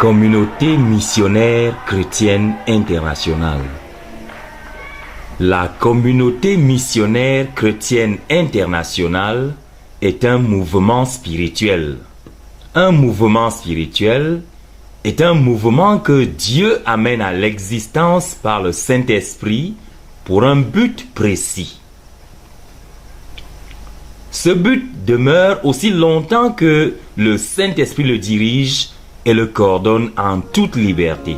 Communauté missionnaire chrétienne internationale. La communauté missionnaire chrétienne internationale est un mouvement spirituel. Un mouvement spirituel est un mouvement que Dieu amène à l'existence par le Saint-Esprit pour un but précis. Ce but demeure aussi longtemps que le Saint-Esprit le dirige et le coordonne en toute liberté.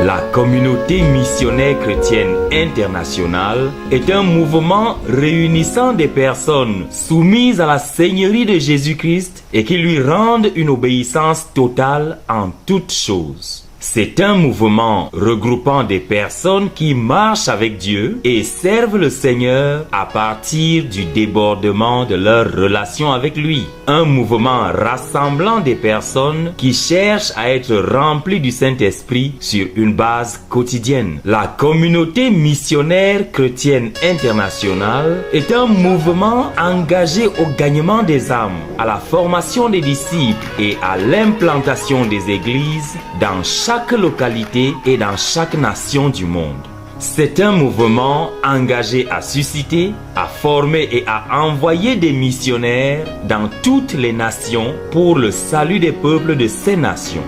La communauté missionnaire chrétienne internationale est un mouvement réunissant des personnes soumises à la Seigneurie de Jésus-Christ et qui lui rendent une obéissance totale en toutes choses. C'est un mouvement regroupant des personnes qui marchent avec Dieu et servent le Seigneur à partir du débordement de leur relation avec lui. Un mouvement rassemblant des personnes qui cherchent à être remplies du Saint-Esprit sur une base quotidienne. La communauté missionnaire chrétienne internationale est un mouvement engagé au gagnement des âmes, à la formation des disciples et à l'implantation des églises dans chaque localité et dans chaque nation du monde. C'est un mouvement engagé à susciter, à former et à envoyer des missionnaires dans toutes les nations pour le salut des peuples de ces nations.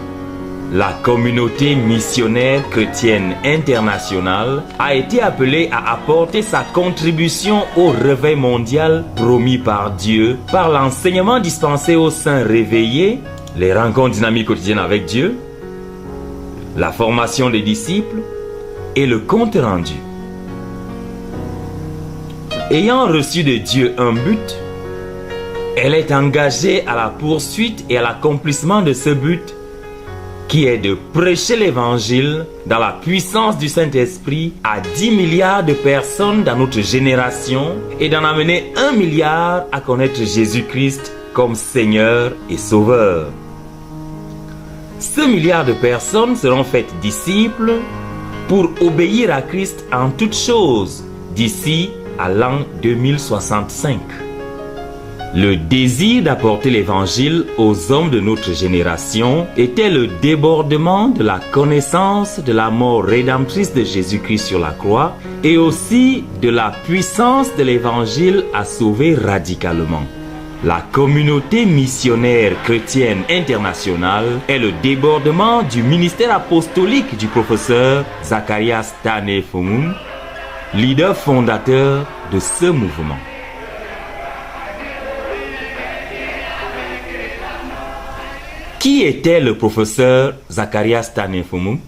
La communauté missionnaire chrétienne internationale a été appelée à apporter sa contribution au réveil mondial promis par Dieu par l'enseignement dispensé aux saints réveillés, les rencontres dynamiques quotidiennes avec Dieu, la formation des disciples et le compte rendu. Ayant reçu de Dieu un but, elle est engagée à la poursuite et à l'accomplissement de ce but qui est de prêcher l'évangile dans la puissance du Saint-Esprit à 10 milliards de personnes dans notre génération et d'en amener 1 milliard à connaître Jésus-Christ comme Seigneur et Sauveur. Ce milliard de personnes seront faites disciples pour obéir à Christ en toutes choses d'ici à l'an 2065. Le désir d'apporter l'évangile aux hommes de notre génération était le débordement de la connaissance de la mort rédemptrice de Jésus-Christ sur la croix et aussi de la puissance de l'évangile à sauver radicalement. La communauté missionnaire chrétienne internationale est le débordement du ministère apostolique du professeur Zacharias Tane-Fomum, leader fondateur de ce mouvement. Qui était le professeur Zacharias Tane-Fomum?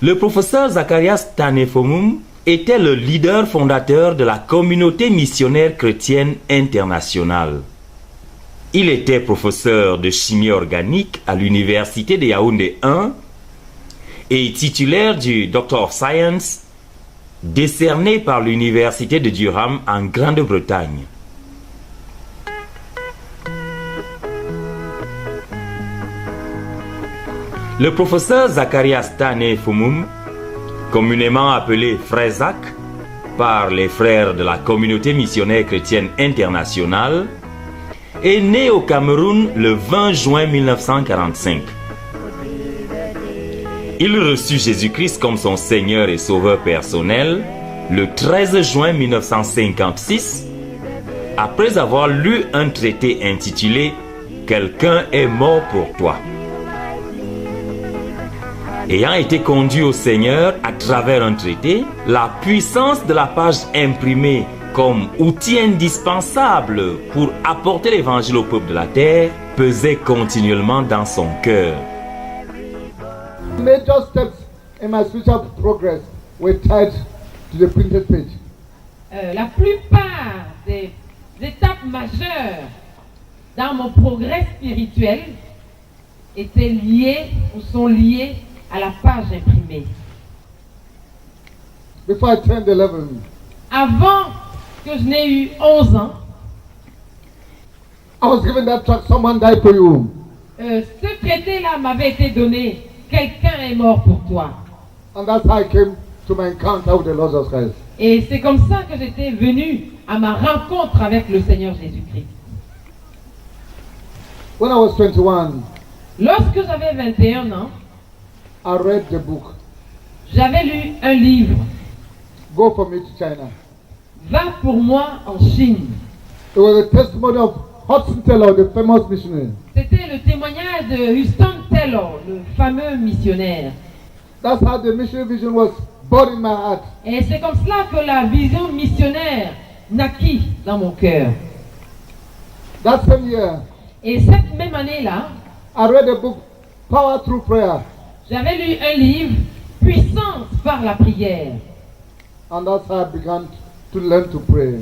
Le professeur Zacharias Tane-Fomum était le leader fondateur de la communauté missionnaire chrétienne internationale. Il était professeur de chimie organique à l'université de Yaoundé 1 et titulaire du Doctor of Science décerné par l'université de Durham en Grande-Bretagne. Le professeur Zacharias Tane-Fomum, communément appelé Frère Zach par les frères de la communauté missionnaire chrétienne internationale, est né au Cameroun le 20 juin 1945. Il reçut Jésus-Christ comme son Seigneur et Sauveur personnel le 13 juin 1956, après avoir lu un traité intitulé « Quelqu'un est mort pour toi ». Ayant été conduit au Seigneur à travers un traité, la puissance de la page imprimée comme outil indispensable pour apporter l'évangile au peuple de la terre pesait continuellement dans son cœur. Major steps in my spiritual progress were tied to the printed page. La plupart des étapes majeures dans mon progrès spirituel étaient liées ou sont liées à la page imprimée. Before I turned 11, Avant que je n'ai eu 11 ans, I was given that tract, someone died for you. Ce traité-là m'avait été donné. Quelqu'un est mort pour toi. And that's how I came to my encounter with the Lord Jesus Christ. Et c'est comme ça que j'étais venu à ma rencontre avec le Seigneur Jésus-Christ. When I was 21, Lorsque j'avais 21 ans, I read the book, j'avais lu un livre, Go For Me to China. Va pour moi en Chine. It was a testimony of Hudson Taylor, the famous missionary. C'était le témoignage de Houston Taylor, le fameux missionnaire. That's how the missionary vision was born in my heart. Et c'est comme cela que la vision missionnaire naquit dans mon cœur. That same year, Et cette même année-là, I read a book, Power Through Prayer. j'avais lu un livre, Puissance par la prière. And that's how I began to learn to pray.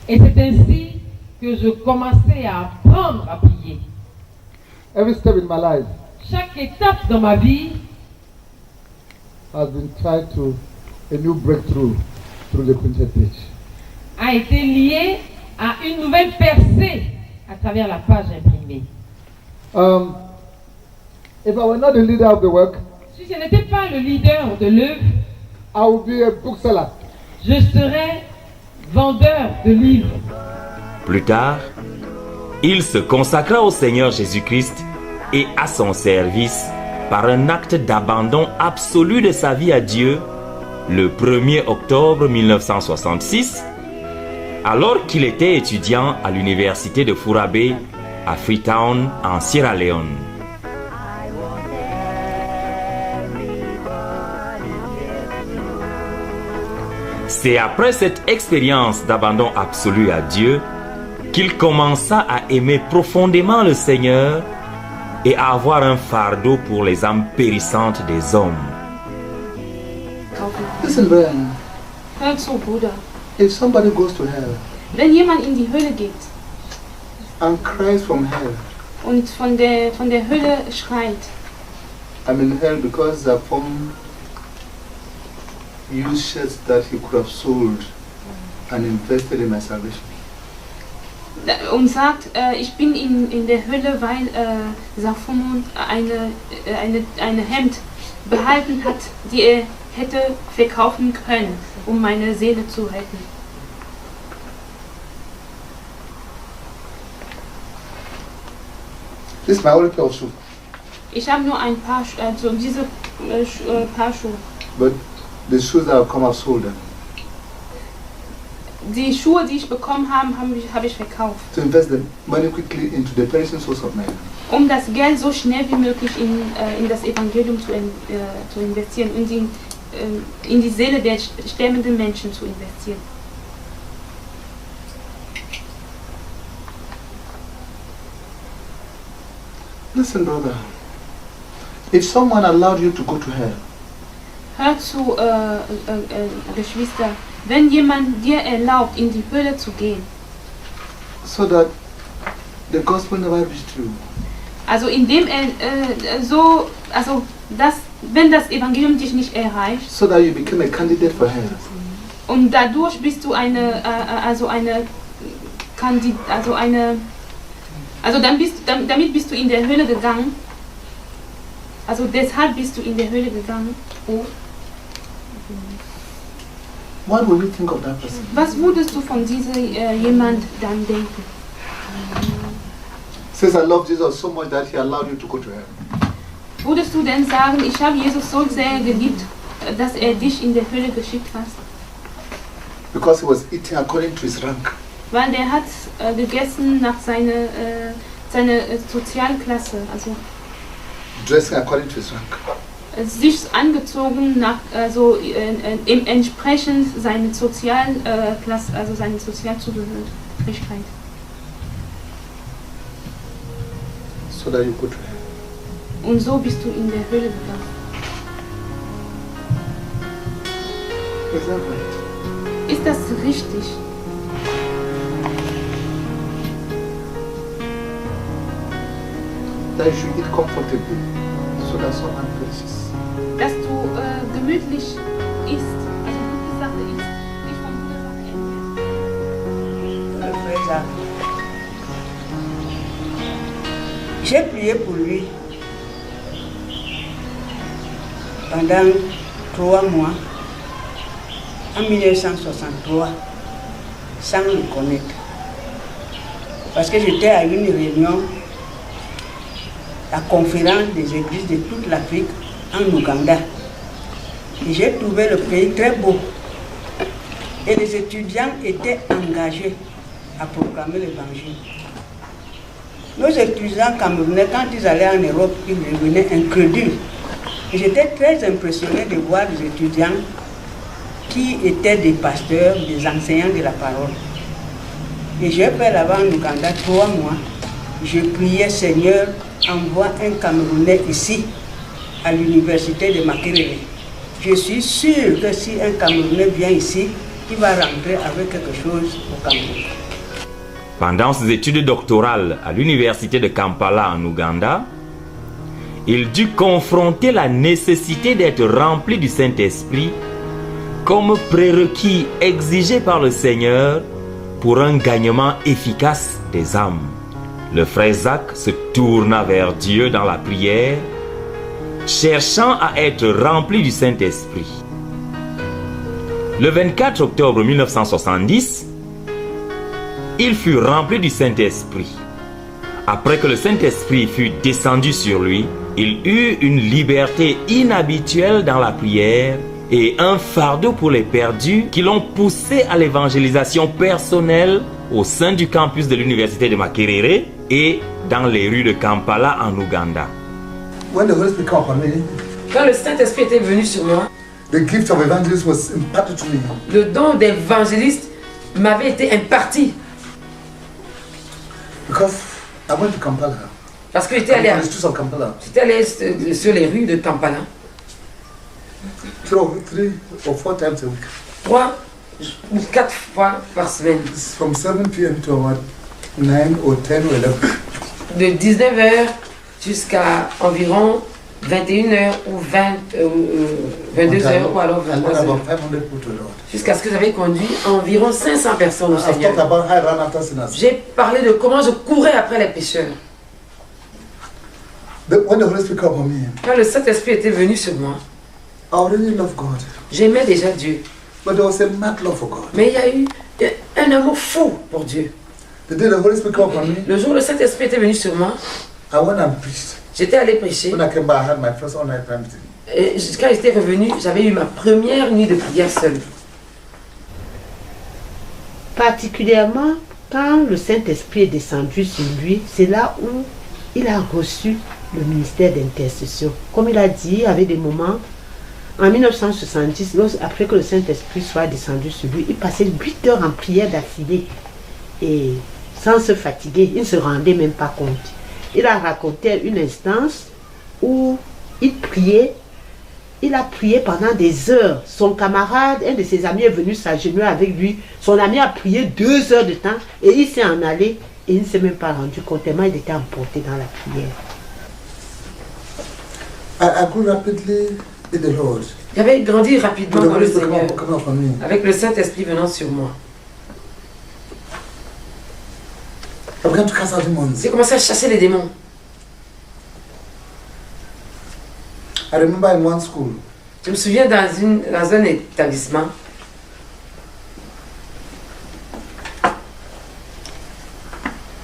Et c'est ainsi que je commençais à apprendre à prier. Every step in my life Chaque étape dans ma vie has been tied to a new breakthrough through the printed page. a été liée à une nouvelle percée à travers la page imprimée. If I were not the leader of the work, Si je n'étais pas le leader de l'œuvre, I would be a bookseller. je serais vendeur de livres. Plus tard, il se consacra au Seigneur Jésus-Christ et à son service par un acte d'abandon absolu de sa vie à Dieu le 1er octobre 1966, alors qu'il était étudiant à l'université de Fourabé à Freetown, en Sierra Leone. C'est après cette expérience d'abandon absolu à Dieu qu'il commença à aimer profondément le Seigneur et à avoir un fardeau pour les âmes périssantes des hommes. Listen, Brian, Hör zu, Bruder. if somebody goes to hell Wenn jemand in die Hölle geht and cries from hell, und von der Hölle schreit, I'm in hell because the form used shirts that he could have sold and invested in my salvation. und sagt, ich bin in der Hölle, weil Safomon eine Hemd behalten hat, die er hätte verkaufen können, um meine Seele zu retten. This is my only pair of shoes, Ich habe nur ein paar, also diese Paar Schuhe. but the shoes that have come, I've sold them Die Schuhe, die ich bekommen habe, habe ich verkauft, to invest the money quickly into the perishing souls of men. um das Geld so schnell wie möglich in das Evangelium zu investieren und in die Seele der sterbenden Menschen zu investieren. Listen, brother, if someone allowed you to go to hell, Hör zu, Geschwister, wenn jemand dir erlaubt, in die Hölle zu gehen, so that the gospel never reached you, also indem wenn das Evangelium dich nicht erreicht so that you became a candidate for hell, und dadurch bist du damit bist du in der Hölle gegangen, also deshalb bist du in der Hölle gegangen. what will you think of that person? Was würdest du von diesem jemand dann denken? Says, I love Jesus so much that he allowed you to go to hell. Würdest du denn sagen, ich habe Jesus so sehr geliebt, dass er dich in der Hölle geschickt hat? Because he was eating according to his rank. Weil der hat gegessen nach seiner Sozialklasse, also Dressing according to his rank. sich angezogen nach entsprechend seiner Sozialklasse, also seine Sozialzugehörigkeit. So that you go to hell. Und so bist du in der Hölle gegangen. Is that right? Ist das richtig? That you should eat comfortably so that someone perishes. Dass du gemütlich isst, also gute Sache isst, nicht von guter Sache ernährst. J'ai prié pour lui pendant 3 mois, en 1963, sans le connaître. Parce que j'étais à une réunion, la conférence des églises de toute l'Afrique en Ouganda. Et j'ai trouvé le pays très beau. Et les étudiants étaient engagés à proclamer l'évangile. Nos étudiants camerounais, quand ils allaient en Europe, ils revenaient incrédules. Et j'étais très impressionné de voir des étudiants qui étaient des pasteurs, des enseignants de la parole. Et j'ai fait là-bas en Ouganda 3 mois. Je priais, Seigneur, envoie un Camerounais ici, à l'université de Makerere. Je suis sûr que si un Camerounais vient ici, il va rentrer avec quelque chose au Cameroun. Pendant ses études doctorales à l'université de Kampala en Ouganda, il dut confronter la nécessité d'être rempli du Saint-Esprit comme prérequis exigé par le Seigneur pour un gagnement efficace des âmes. Le frère Zach se tourna vers Dieu dans la prière, cherchant à être rempli du Saint-Esprit. Le 24 octobre 1970, il fut rempli du Saint-Esprit. Après que le Saint-Esprit fut descendu sur lui, il eut une liberté inhabituelle dans la prière et un fardeau pour les perdus qui l'ont poussé à l'évangélisation personnelle au sein du campus de l'université de Makerere et dans les rues de Kampala en Ouganda. When the Holy Spirit came upon me, Quand le Saint-Esprit était venu sur moi, the gift of evangelism was imparted to me. le don d'évangéliste m'avait été imparti. Because I went to Kampala. Parce que j'étais allé, On the streets of Kampala. sur les rues de Kampala 3 or 4 times a week. 3 ou 4 fois par semaine. It's from 7 p.m. to about 9 or 10 or 11. De 19h jusqu'à environ 21h ou 22h ou alors And then 23h. about 500 people to the Lord. Jusqu'à ce que j'avais conduit environ 500 personnes au I've talked Seigneur. about how I ran after sinners. J'ai parlé de comment je courais après les pécheurs. When the Holy Spirit came upon me, Quand le Saint-Esprit était venu sur moi, I already loved God. j'aimais déjà Dieu. But there was a mad love for God. Mais il y a eu un amour fou pour Dieu. The day the Holy Spirit came upon me, Le jour où le Saint-Esprit était venu sur moi, I went and preached. j'étais allé prêcher. When I came back, I had my first all-night prayer meeting. Et quand j'étais revenu, j'avais eu ma première nuit de prière seule. Particulièrement quand le Saint-Esprit est descendu sur lui, c'est là où il a reçu le ministère d'intercession. Comme il a dit, il y avait des moments, en 1970, après que le Saint-Esprit soit descendu sur lui, il passait 8 heures en prière d'affilée et sans se fatiguer, il ne se rendait même pas compte. Il a raconté une instance où il priait. Il a prié pendant des heures. Son camarade, un de ses amis est venu s'agenouiller avec lui. Son ami a prié 2 heures de temps et il s'est en allé et il ne s'est même pas rendu compte tellement il était emporté dans la prière. I grew rapidly in the Lord. J'avais grandi rapidement When the dans Holy le Spirit Seigneur, came upon me, avec le Saint-Esprit venant sur moi. I began to cast out demons. J'ai commencé à chasser les démons. I remember in one school, Je me souviens dans un établissement,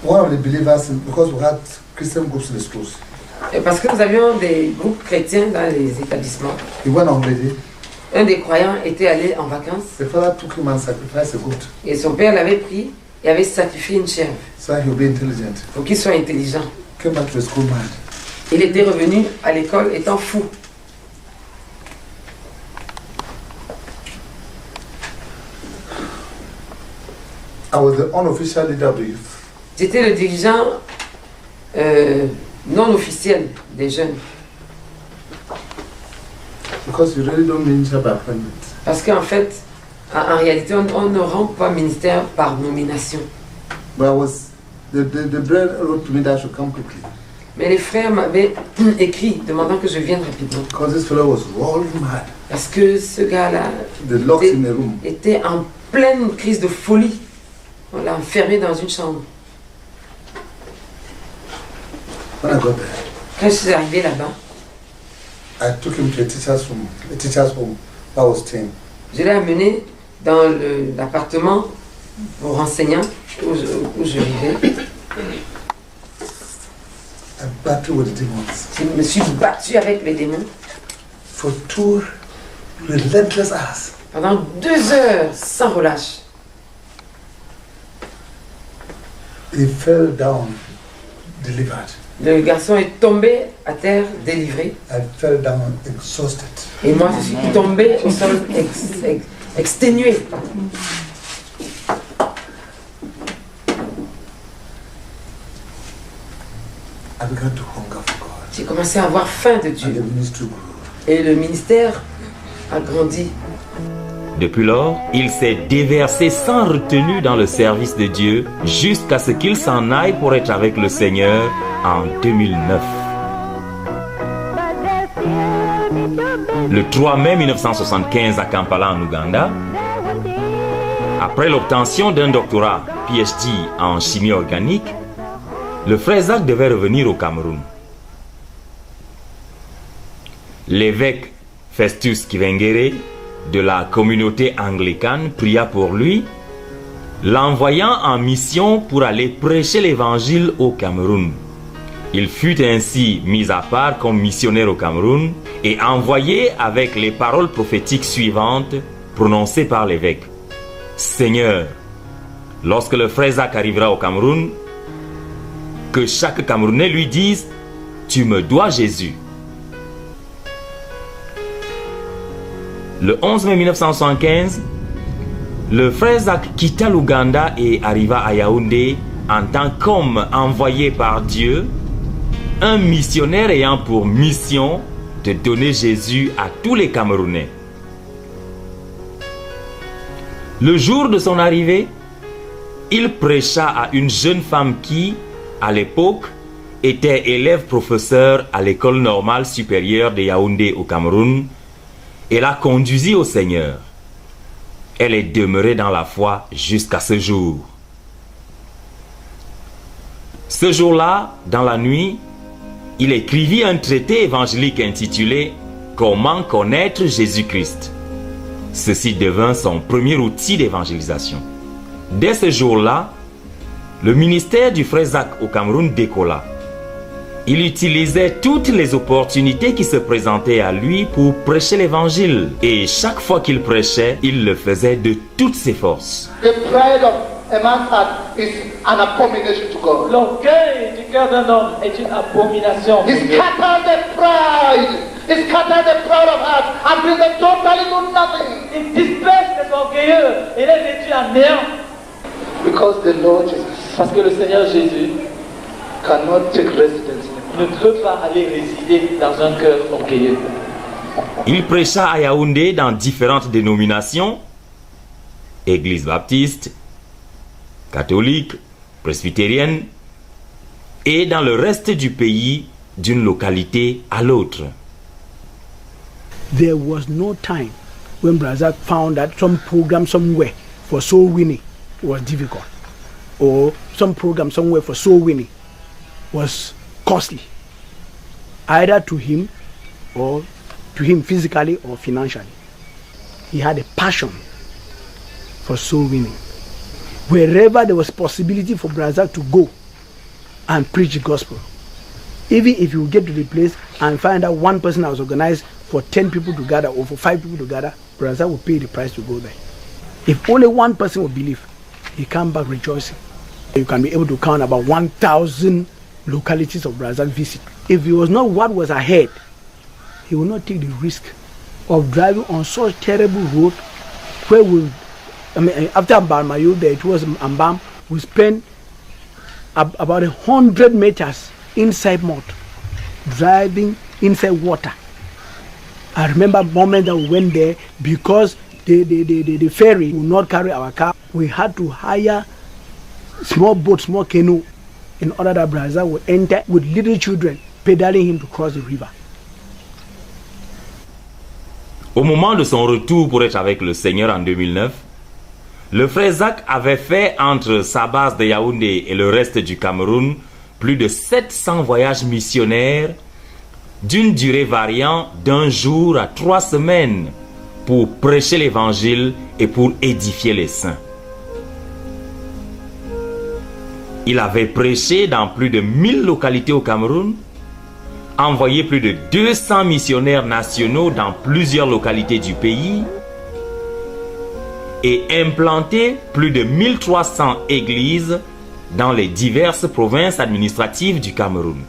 one of the believers, because we had Christian groups in the schools, parce que nous avions des groupes chrétiens dans les établissements. he went on holiday. Un des croyants était allé en vacances The father took him and sacrificed a goat et son père l'avait pris et avait sacrifié une chèvre so that he'll be intelligent. pour qu'il soit intelligent. Came back to the school mad. Il était revenu à l'école étant fou. I was the unofficial leader of the youth. J'étais le dirigeant non officiel des jeunes. Because you really don't minister by appointment. Parce qu'en fait, en réalité, on ne rend pas ministère par nomination. But I was, the brother wrote to me that I should come quickly. Mais les frères m'avaient écrit demandant que je vienne rapidement. Because this fellow was rolling mad. Parce que ce gars-là They locked him in a room. était en pleine crise de folie. On l'a enfermé dans une chambre. When I got there, Quand je suis arrivé là-bas, I took him to a teacher's home that was staying. je l'ai amené dans l'appartement pour enseignants où je vivais. I battled with the demons Je me suis battu avec les démons for 2 relentless hours. pendant 2 heures sans relâche. He fell down, delivered. Le garçon est tombé à terre, délivré. I fell down exhausted. Et moi, je suis tombé au sol exténué. I began to hunger for God. J'ai commencé à avoir faim de And Dieu. the ministry grew. Et le ministère a grandi. Depuis lors, il s'est déversé sans retenue dans le service de Dieu jusqu'à ce qu'il s'en aille pour être avec le Seigneur en 2009. Le 3 mai 1975 à Kampala en Ouganda, après l'obtention d'un doctorat PhD en chimie organique, le frère Zach devait revenir au Cameroun. L'évêque Festus Kivengere de la communauté anglicane pria pour lui, l'envoyant en mission pour aller prêcher l'évangile au Cameroun. Il fut ainsi mis à part comme missionnaire au Cameroun et envoyé avec les paroles prophétiques suivantes prononcées par l'évêque. Seigneur, lorsque le frère Zach arrivera au Cameroun, que chaque Camerounais lui dise, tu me dois Jésus. Le 11 mai 1975, le frère Zach quitta l'Ouganda et arriva à Yaoundé en tant qu'homme envoyé par Dieu, un missionnaire ayant pour mission de donner Jésus à tous les Camerounais. Le jour de son arrivée, il prêcha à une jeune femme qui, à l'époque, était élève professeur à l'école normale supérieure de Yaoundé au Cameroun, et la conduisit au Seigneur. Elle est demeurée dans la foi jusqu'à ce jour. Ce jour-là, dans la nuit, il écrivit un traité évangélique intitulé « Comment connaître Jésus-Christ ». Ceci devint son premier outil d'évangélisation. Dès ce jour-là, le ministère du frère Zach au Cameroun décolla. Il utilisait toutes les opportunités qui se présentaient à lui pour prêcher l'évangile. Et chaque fois qu'il prêchait, il le faisait de toutes ses forces. The pride of a man's heart is an abomination to God. L'orgueil du cœur d'un homme est une abomination pour He Dieu. scattered the pride. He scattered the proud of heart and brings them totally to nothing. Il disperse les orgueilleux et les réduit à néant. Because the Lord Jesus Parce que le Seigneur Jésus cannot take residence in ne peut pas aller résider dans un cœur orgueilleux. Il prêcha à Yaoundé dans différentes dénominations, église baptiste, catholique, presbytérienne, et dans le reste du pays, d'une localité à l'autre. There was no time when Brazil found that some program somewhere for soul winning was difficult, or some program somewhere for soul winning was costly, either to him or to him physically or financially. He had a passion for soul winning. Wherever there was possibility for Brazil to go and preach the gospel, even if you get to the place and find out one person that was organized for 10 people to gather or for 5 people to gather, Brazil will pay the price to go there. If only one person will believe, he come back rejoicing. You can be able to count about 1,000 localities of Brazil visit. If it was not what was ahead, he will not take the risk of driving on such terrible road where after Ambamayo, there it was Ambam, we spent about 100 meters inside mud, driving inside water. I remember a moment that we went there because the ferry would not carry our car. We had to hire small boat, small canoe, in order that Brazil would enter with little children, pedaling him to cross the river. Au moment de son retour pour être avec le Seigneur en 2009, le frère Zach avait fait entre sa base de Yaoundé et le reste du Cameroun plus de 700 voyages missionnaires d'une durée variant d'1 jour à 3 semaines pour prêcher l'évangile et pour édifier les saints. Il avait prêché dans plus de 1000 localités au Cameroun, envoyé plus de 200 missionnaires nationaux dans plusieurs localités du pays et implanté plus de 1300 églises dans les diverses provinces administratives du Cameroun.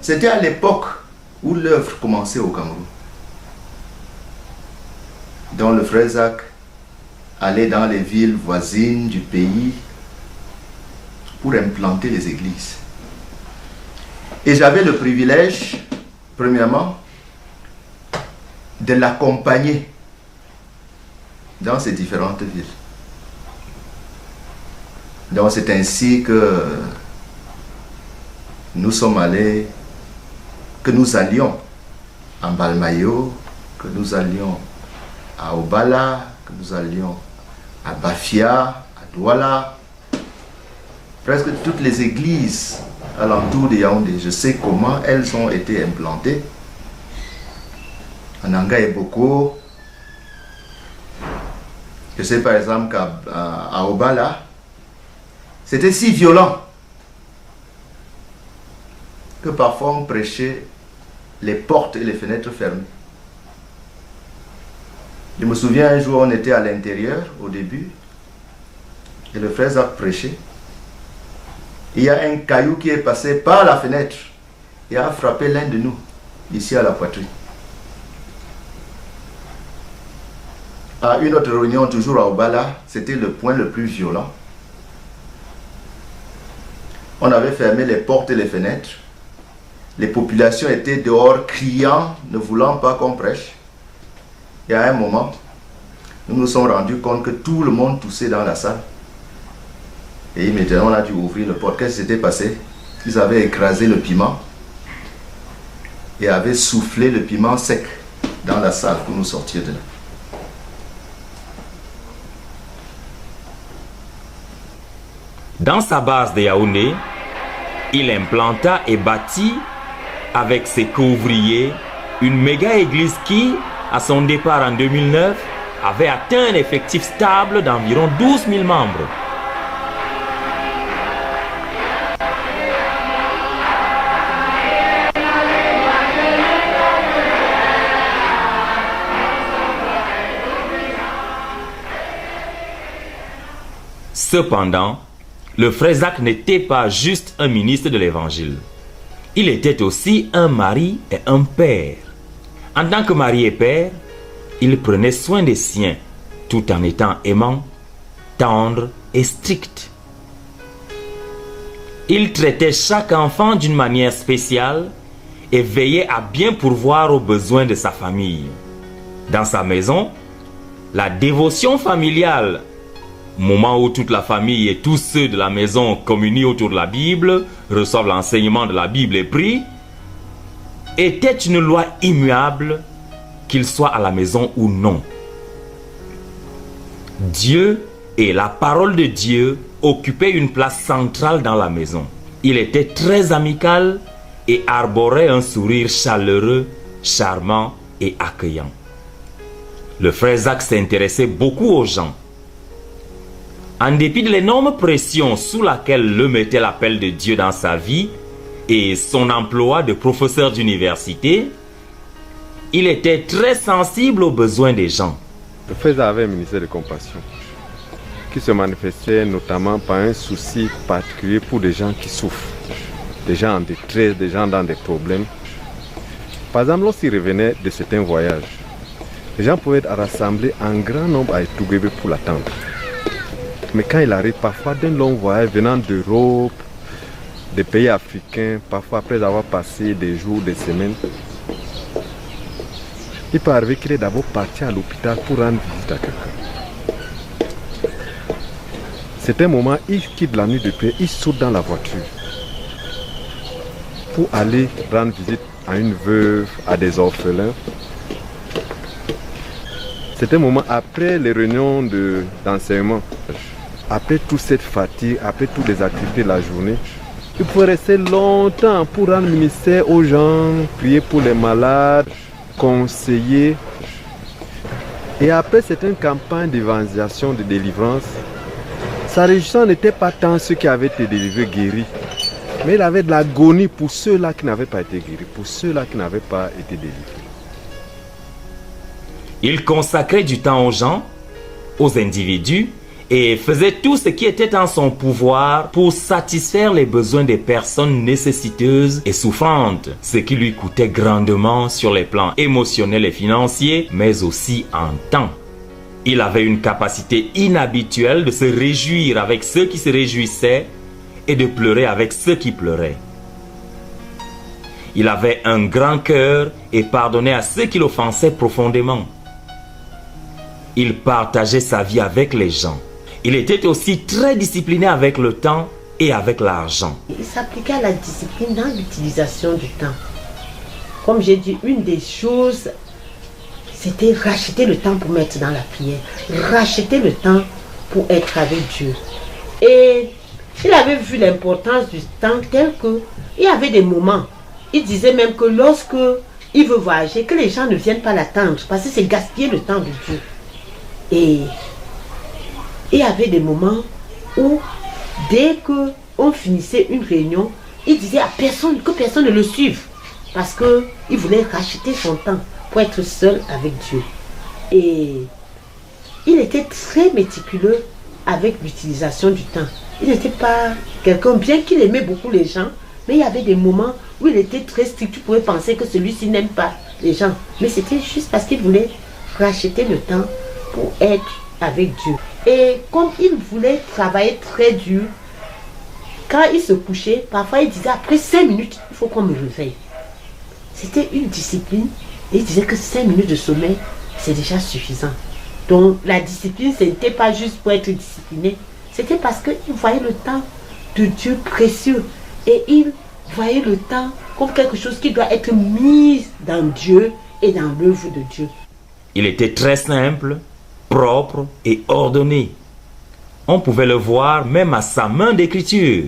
C'était à l'époque où l'œuvre commençait au Cameroun. Donc le frère Zach allait dans les villes voisines du pays pour implanter les églises. Et j'avais le privilège, premièrement, de l'accompagner dans ces différentes villes. Donc c'est ainsi que nous sommes allés, que nous allions en Balmayo, que nous allions à Obala, que nous allions à Bafia, à Douala, presque toutes les églises alentour de Yaoundé. Je sais comment elles ont été implantées. En Anga et Boko, je sais par exemple qu'à Obala, c'était si violent que parfois on prêchait les portes et les fenêtres fermées. Je me souviens un jour, on était à l'intérieur au début et le frère Zach prêchait. Il y a un caillou qui est passé par la fenêtre et a frappé l'un de nous, ici à la poitrine. À une autre réunion, toujours à Obala, c'était le point le plus violent. On avait fermé les portes et les fenêtres. Les populations étaient dehors criant, ne voulant pas qu'on prêche. Et à un moment, nous nous sommes rendus compte que tout le monde toussait dans la salle. Et immédiatement, on a dû ouvrir le porte. Qu'est-ce qui s'était passé? Ils avaient écrasé le piment et avaient soufflé le piment sec dans la salle pour nous sortir de là. Dans sa base de Yaoundé, il implanta et bâtit avec ses couvriers une méga église qui, à son départ en 2009, avait atteint un effectif stable d'environ 12 000 membres. Cependant, le frère Zach n'était pas juste un ministre de l'Évangile. Il était aussi un mari et un père. En tant que mari et père, il prenait soin des siens, tout en étant aimant, tendre et strict. Il traitait chaque enfant d'une manière spéciale et veillait à bien pourvoir aux besoins de sa famille. Dans sa maison, la dévotion familiale, moment où toute la famille et tous ceux de la maison communient autour de la Bible, reçoivent l'enseignement de la Bible et prient, était une loi immuable, qu'il soit à la maison ou non. Dieu et la parole de Dieu occupaient une place centrale dans la maison. Il était très amical et arborait un sourire chaleureux, charmant et accueillant. Le frère Zach s'intéressait beaucoup aux gens. En dépit de l'énorme pression sous laquelle le mettait l'appel de Dieu dans sa vie et son emploi de professeur d'université, il était très sensible aux besoins des gens. Le frère avait un ministère de compassion qui se manifestait notamment par un souci particulier pour des gens qui souffrent, des gens en détresse, des gens dans des problèmes. Par exemple, lorsqu'il revenait de certains voyages, les gens pouvaient être rassemblés en grand nombre à Etougébé pour l'attendre. Mais quand il arrive parfois d'un long voyage venant d'Europe, des pays africains, parfois après avoir passé des jours, des semaines, il peut arriver qu'il est d'abord parti à l'hôpital pour rendre visite à quelqu'un. C'est un moment, il quitte la nuit de prière, il saute dans la voiture pour aller rendre visite à une veuve, à des orphelins. C'est un moment après les réunions d'enseignement. Après toute cette fatigue, après toutes les activités de la journée, Il faut rester longtemps pour rendre ministère aux gens, prier pour les malades, conseiller. Et après certaines campagnes d'évangélisation, de délivrance, sa réjouissance n'était pas tant ceux qui avaient été délivrés, guéris, mais il avait de l'agonie pour ceux-là qui n'avaient pas été guéris, pour ceux-là qui n'avaient pas été délivrés. Il consacrait du temps aux gens, aux individus, et faisait tout ce qui était en son pouvoir pour satisfaire les besoins des personnes nécessiteuses et souffrantes, ce qui lui coûtait grandement sur les plans émotionnels et financiers, mais aussi en temps. Il avait une capacité inhabituelle de se réjouir avec ceux qui se réjouissaient et de pleurer avec ceux qui pleuraient. Il avait un grand cœur et pardonnait à ceux qui l'offensaient profondément. Il partageait sa vie avec les gens. Il était aussi très discipliné avec le temps et avec l'argent. Il s'appliquait à la discipline dans l'utilisation du temps. Comme j'ai dit, une des choses, c'était racheter le temps pour mettre dans la prière. Racheter le temps pour être avec Dieu. Et il avait vu l'importance du temps tel que il y avait des moments. Il disait même que lorsque il veut voyager, que les gens ne viennent pas l'attendre parce que c'est gaspiller le temps de Dieu. Et il y avait des moments où, dès qu'on finissait une réunion, il disait à personne que personne ne le suive. Parce qu'il voulait racheter son temps pour être seul avec Dieu. Et il était très méticuleux avec l'utilisation du temps. Il n'était pas quelqu'un, bien qu'il aimait beaucoup les gens, mais il y avait des moments où il était très strict. Tu pouvais penser que celui-ci n'aime pas les gens. Mais c'était juste parce qu'il voulait racheter le temps pour être avec Dieu. Et comme il voulait travailler très dur, quand il se couchait, parfois il disait après 5 minutes, il faut qu'on me réveille. C'était une discipline et il disait que 5 minutes de sommeil, c'est déjà suffisant. Donc la discipline, ce n'était pas juste pour être discipliné, c'était parce qu'il voyait le temps de Dieu précieux et il voyait le temps comme quelque chose qui doit être mis dans Dieu et dans l'œuvre de Dieu. Il était très simple, propre et ordonné. On pouvait le voir même à sa main d'écriture.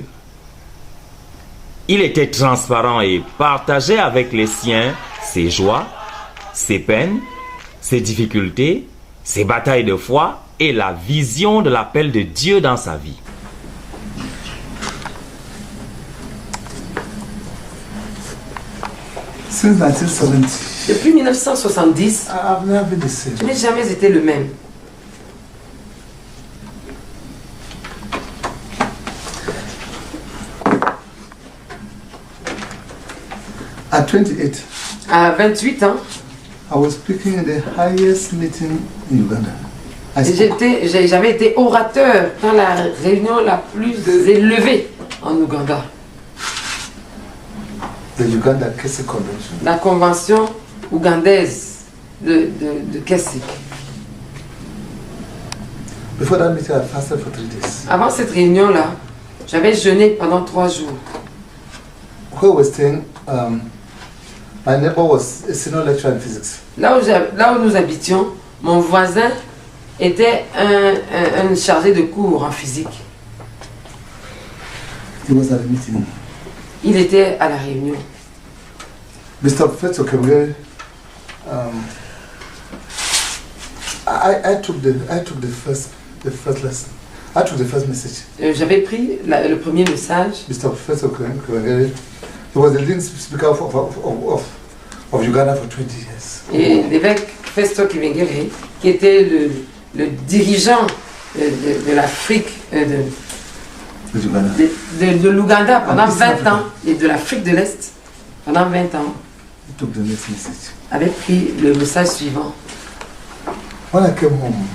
Il était transparent et partageait avec les siens ses joies, ses peines, ses difficultés, ses batailles de foi et la vision de l'appel de Dieu dans sa vie. Depuis 1970, je n'ai jamais été le même. At 28, à 28 ans, I was speaking at the highest meeting in Uganda. J'avais été orateur dans la réunion la plus élevée en Ouganda. The Uganda Keswick Convention. La convention ougandaise de Keswick. Before that meeting, I fasted for 3 days. Avant cette réunion-là, j'avais jeûné pendant 3 jours. Where we were staying, my neighbor was a senior lecturer in physics. Là où nous habitions, mon voisin était un chargé de cours en physique. He was at the meeting. Il était à la réunion. Mr. Professor Kemgere, I took the first lesson. I took the first message. J'avais pris le premier message. Mr. Professor Kemgere, he was the leading speaker of Uganda for 20 years. Et l'évêque Festo Kibengere, qui était le dirigeant de l'Afrique, de l'Ouganda pendant 20 ans, et de l'Afrique de l'Est pendant 20 ans, avait pris le message suivant. When I came home,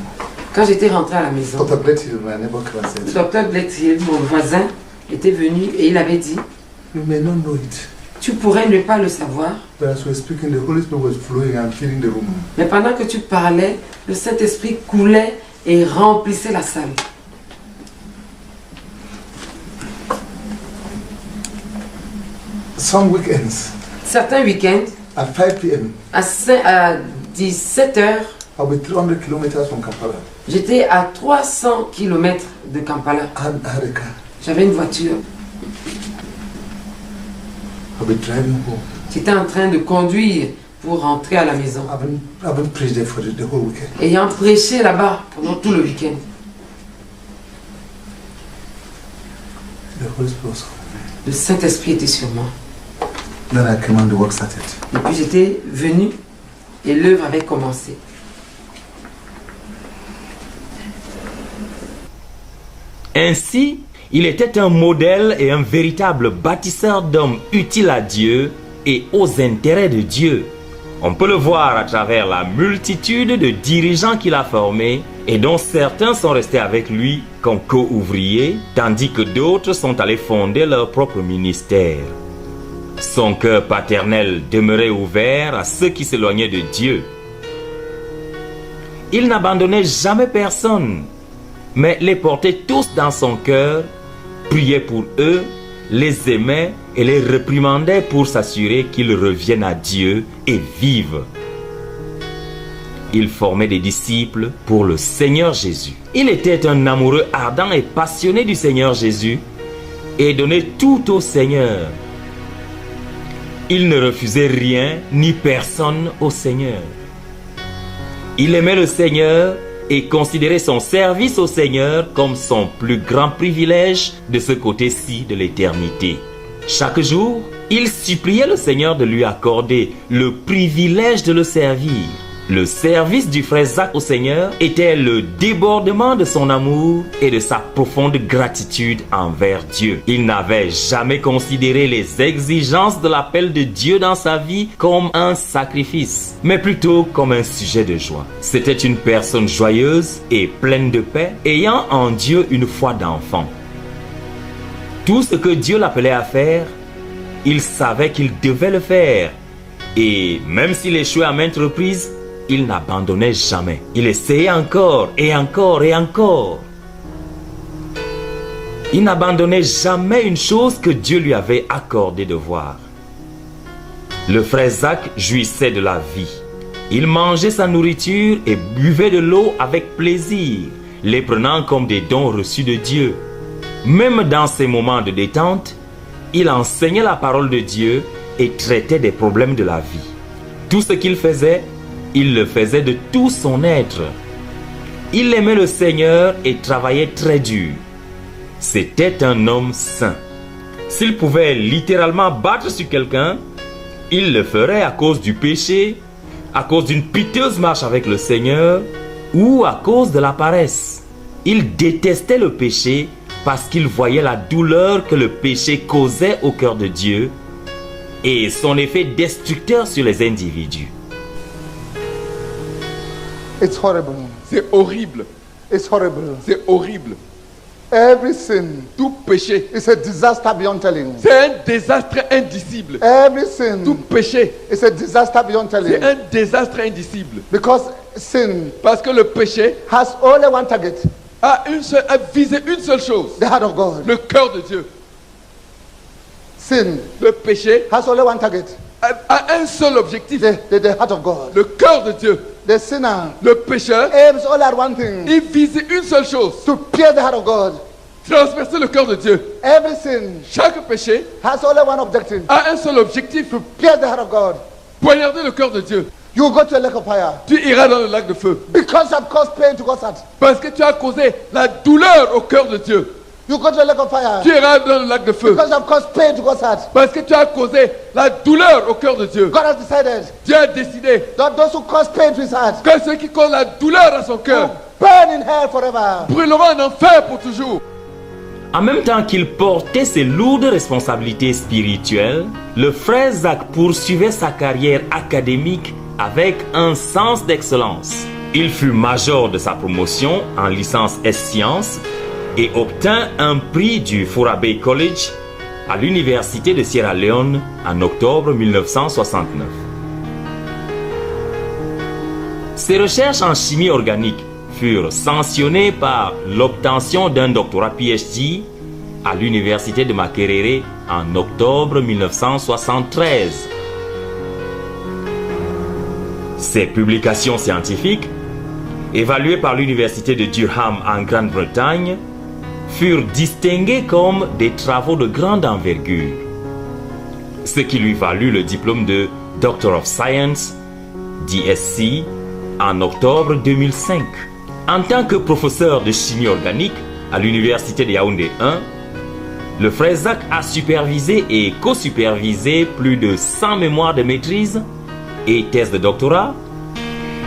quand j'étais rentré à la maison, Dr. Blethill, my neighbor, said, Dr. Blethill, mon voisin, était venu et il avait dit, you may not know it. Tu pourrais ne pas le savoir. But as we were speaking, the Holy Spirit was flowing and filling the room. Mais pendant que tu parlais, le Saint-Esprit coulait et remplissait la salle. Some weekends, certains week-ends, at 5 p.m., à 17 h, I'll be 300 kilometers from Kampala. J'étais à 300 km de Kampala. I had a car. J'avais une voiture. I'll be driving home. J'étais en train de conduire pour rentrer à la maison. I've been preached there for the whole weekend. Ayant prêché là-bas pendant tout le week-end. The Holy Spirit was on me. Le Saint-Esprit était sur moi. Then I came and the work started. Et puis j'étais venu et l'œuvre avait commencé. Ainsi, il était un modèle et un véritable bâtisseur d'hommes utiles à Dieu et aux intérêts de Dieu. On peut le voir à travers la multitude de dirigeants qu'il a formés et dont certains sont restés avec lui comme co-ouvriers, tandis que d'autres sont allés fonder leur propre ministère. Son cœur paternel demeurait ouvert à ceux qui s'éloignaient de Dieu. Il n'abandonnait jamais personne, mais les portait tous dans son cœur, priait pour eux, les aimait et les réprimandait pour s'assurer qu'ils reviennent à Dieu et vivent. Il formait des disciples pour le Seigneur Jésus. Il était un amoureux ardent et passionné du Seigneur Jésus et donnait tout au Seigneur. Il ne refusait rien ni personne au Seigneur. Il aimait le Seigneur et considérait son service au Seigneur comme son plus grand privilège de ce côté-ci de l'éternité. Chaque jour, il suppliait le Seigneur de lui accorder le privilège de le servir. Le service du frère Zach au Seigneur était le débordement de son amour et de sa profonde gratitude envers Dieu. Il n'avait jamais considéré les exigences de l'appel de Dieu dans sa vie comme un sacrifice, mais plutôt comme un sujet de joie. C'était une personne joyeuse et pleine de paix, ayant en Dieu une foi d'enfant. Tout ce que Dieu l'appelait à faire, il savait qu'il devait le faire. Et même s'il échouait à maintes reprises, il n'abandonnait jamais. Il essayait encore et encore et encore. Il n'abandonnait jamais une chose que Dieu lui avait accordé de voir. Le frère Zach jouissait de la vie. Il mangeait sa nourriture et buvait de l'eau avec plaisir, les prenant comme des dons reçus de Dieu. Même dans ces moments de détente, il enseignait la parole de Dieu et traitait des problèmes de la vie. Tout ce qu'il faisait, il le faisait de tout son être. Il aimait le Seigneur et travaillait très dur. C'était un homme saint. S'il pouvait littéralement battre sur quelqu'un, il le ferait à cause du péché, à cause d'une piteuse marche avec le Seigneur ou à cause de la paresse. Il détestait le péché parce qu'il voyait la douleur que le péché causait au cœur de Dieu et son effet destructeur sur les individus. It's horrible. C'est horrible. It's horrible. C'est horrible. Every sin, tout péché, is a disaster beyond telling. C'est un désastre indicible. Every sin, tout péché, is a disaster beyond telling. C'est un désastre indicible. Because sin, parce que le péché, has only one target. A visé une seule chose. The heart of God. Le cœur de Dieu. Sin, le péché, has only one target. A un seul objectif. The heart of God. Le cœur de Dieu. The sinner, le pécheur, aims only at one thing. Il vise une seule chose. To pierce the heart of God. Transpercer le cœur de Dieu. Every sin, chaque péché, has only one objective. A un seul objectif. To pierce the heart of God. Poignarder le cœur de Dieu. You go to a lake of fire. Tu iras dans le lac de feu. Because you have caused pain to God's heart. Parce que tu as causé la douleur au cœur de Dieu. You go to a lake of fire. Tu iras dans le lac de feu. Because you have caused pain to God's heart. Parce que tu as causé la douleur au cœur de Dieu. God has decided. Dieu a décidé. That those who cause pain to his heart. Que ceux qui causent la douleur à son cœur. Burn in hell forever. Brûleront en enfer pour toujours. En même temps qu'il portait ses lourdes responsabilités spirituelles, le frère Zach poursuivait sa carrière académique avec un sens d'excellence. Il fut major de sa promotion en licence S-Sciences et obtint un prix du Fura Bay College à l'université de Sierra Leone en octobre 1969. Ses recherches en chimie organique furent sanctionnées par l'obtention d'un doctorat PhD à l'université de Makerere en octobre 1973. Ses publications scientifiques, évaluées par l'université de Durham en Grande-Bretagne, furent distinguées comme des travaux de grande envergure. ce qui lui valut le diplôme de Doctor of Science, DSc, en octobre 2005. En tant que professeur de chimie organique à l'université de Yaoundé 1, le frère Zach a supervisé et co-supervisé plus de 100 mémoires de maîtrise et thèses de doctorat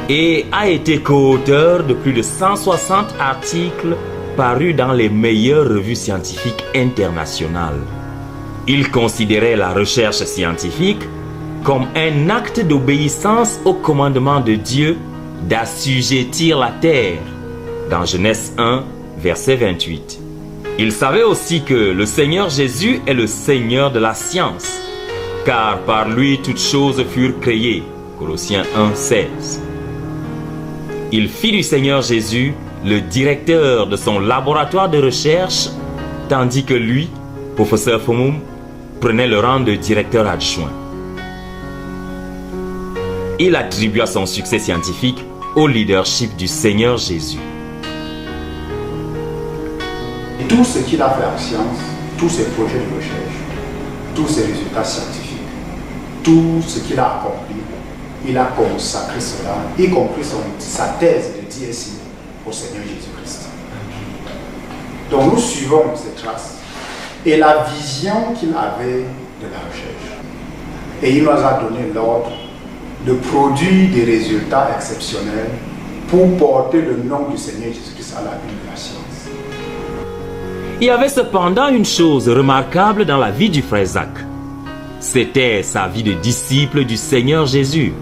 et a été co-auteur de plus de 160 articles parus dans les meilleures revues scientifiques internationales. Il considérait la recherche scientifique comme un acte d'obéissance au commandement de Dieu d'assujettir la terre, dans Genèse 1, verset 28. Il savait aussi que le Seigneur Jésus est le Seigneur de la science, car par lui toutes choses furent créées, Colossiens 1, 16. Il fit du Seigneur Jésus le directeur de son laboratoire de recherche, tandis que lui, professeur Fomum, prenait le rang de directeur adjoint. Il attribua son succès scientifique au leadership du Seigneur Jésus. Et tout ce qu'il a fait en science, tous ses projets de recherche, tous ses résultats scientifiques, tout ce qu'il a accompli, il a consacré cela, y compris sa thèse de DSc au Seigneur Jésus-Christ. Donc nous suivons ces traces et la vision qu'il avait de la recherche. Et il nous a donné l'ordre de produire des résultats exceptionnels pour porter le nom du Seigneur Jésus-Christ à la vie de la science. Il y avait cependant une chose remarquable dans la vie du frère Zach. C'était sa vie de disciple du Seigneur Jésus.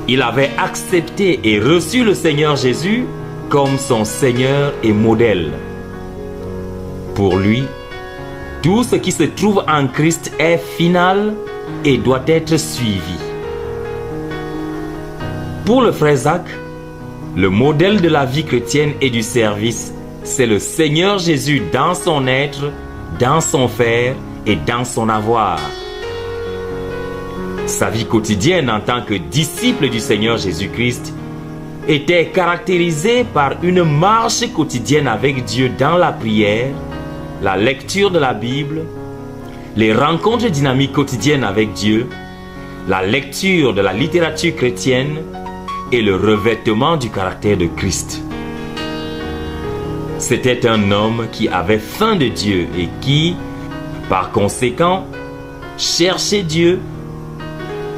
Il avait accepté et reçu le Seigneur Jésus comme son Seigneur et modèle. Pour lui, tout ce qui se trouve en Christ est final et doit être suivi. Pour le frère Zach, le modèle de la vie chrétienne et du service, c'est le Seigneur Jésus dans son être, dans son faire et dans son avoir. Sa vie quotidienne en tant que disciple du Seigneur Jésus-Christ était caractérisée par une marche quotidienne avec Dieu dans la prière, la lecture de la Bible, les rencontres dynamiques quotidiennes avec Dieu, la lecture de la littérature chrétienne et le revêtement du caractère de Christ. C'était un homme qui avait faim de Dieu et qui, par conséquent, cherchait Dieu,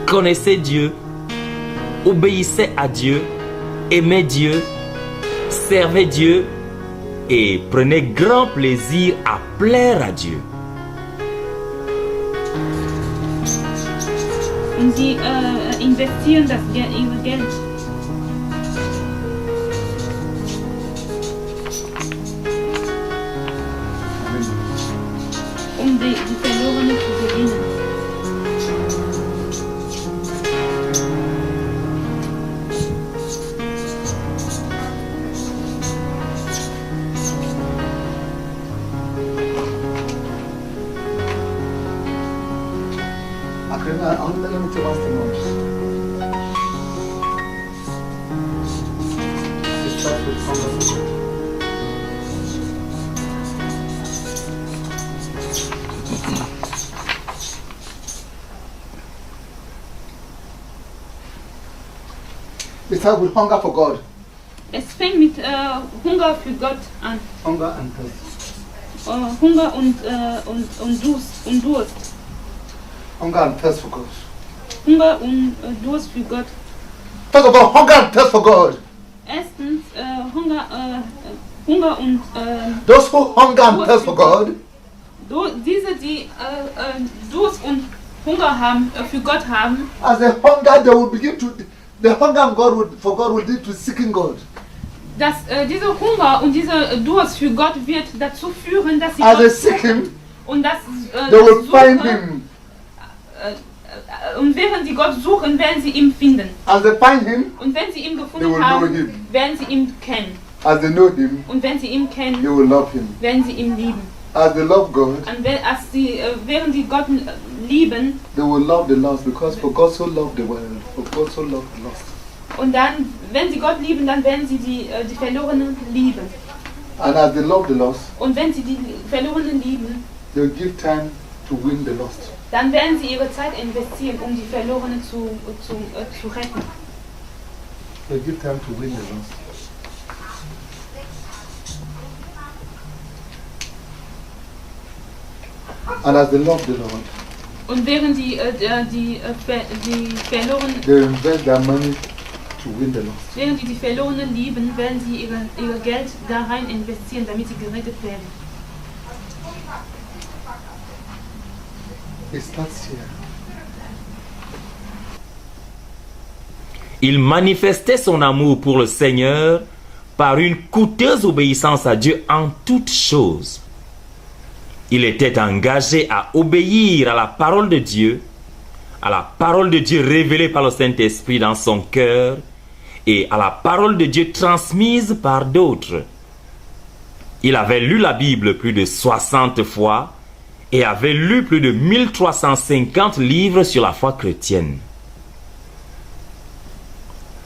connaissait Dieu, obéissait à Dieu, aimait Dieu, servait Dieu et prenait grand plaisir à plaire à Dieu. Und sie investieren ihr Geld. Die Verlorenen zu gewinnen. We start with hunger for God. Es fängt mit Hunger für Gott an. Hunger and thirst. Hunger und Durst. Hunger and thirst for God. Hunger und Durst für Gott. Talk about hunger and thirst for God. Erstens Hunger und those who hunger and thirst for God. Diese, die Durst und Hunger haben, für Gott haben. As they hunger, they will begin to. The hunger for God will lead to seeking God. Dass dieser Hunger und dieser Durst für Gott wird dazu führen, dass sie As Gott they seek Him, und das they will find Him. Und während sie Gott suchen, werden sie ihn finden. As they find Him, und wenn sie ihn they gefunden will haben, know Him. werden sie ihn kennen. As they know Him, und wenn sie ihn kennen, they will love Him. werden sie ihn lieben. As they love God, während sie Gott lieben, they will love the lost, because for God so loved the world, for God so loved the lost. Und dann, wenn sie Gott lieben, dann werden sie die Verlorenen lieben. And as they love the lost, und wenn sie die Verlorenen lieben, they will give time to win the lost. dann werden sie ihre Zeit investieren, um die Verlorenen zu retten. They give time to win the lost. And as they love the Lord, Und während die Verlorenen, they invest their money to win the lost. während die Verlorenen lieben, werden sie ihr Geld da rein investieren, damit sie gerettet werden. It starts here. Il manifestait son amour pour le Seigneur par une coûteuse obéissance à Dieu en toutes choses. Il était engagé à obéir à la parole de Dieu révélée par le Saint-Esprit dans son cœur et à la parole de Dieu transmise par d'autres. Il avait lu la Bible plus de 60 fois et avait lu plus de 1350 livres sur la foi chrétienne.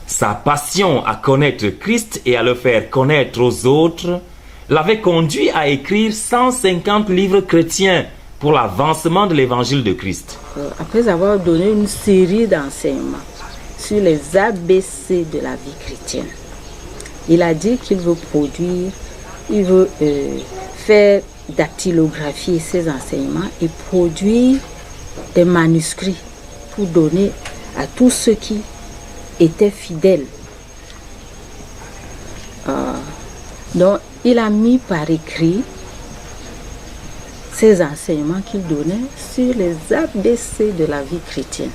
Sa passion à connaître Christ et à le faire connaître aux autres l'avait conduit à écrire 150 livres chrétiens pour l'avancement de l'évangile de Christ. Après avoir donné une série d'enseignements sur les ABC de la vie chrétienne, il a dit qu'il veut produire, il veut faire dactylographier ces enseignements et produire des manuscrits pour donner à tous ceux qui étaient fidèles. Donc, il a mis par écrit ces enseignements qu'il donnait sur les ABC de la vie chrétienne.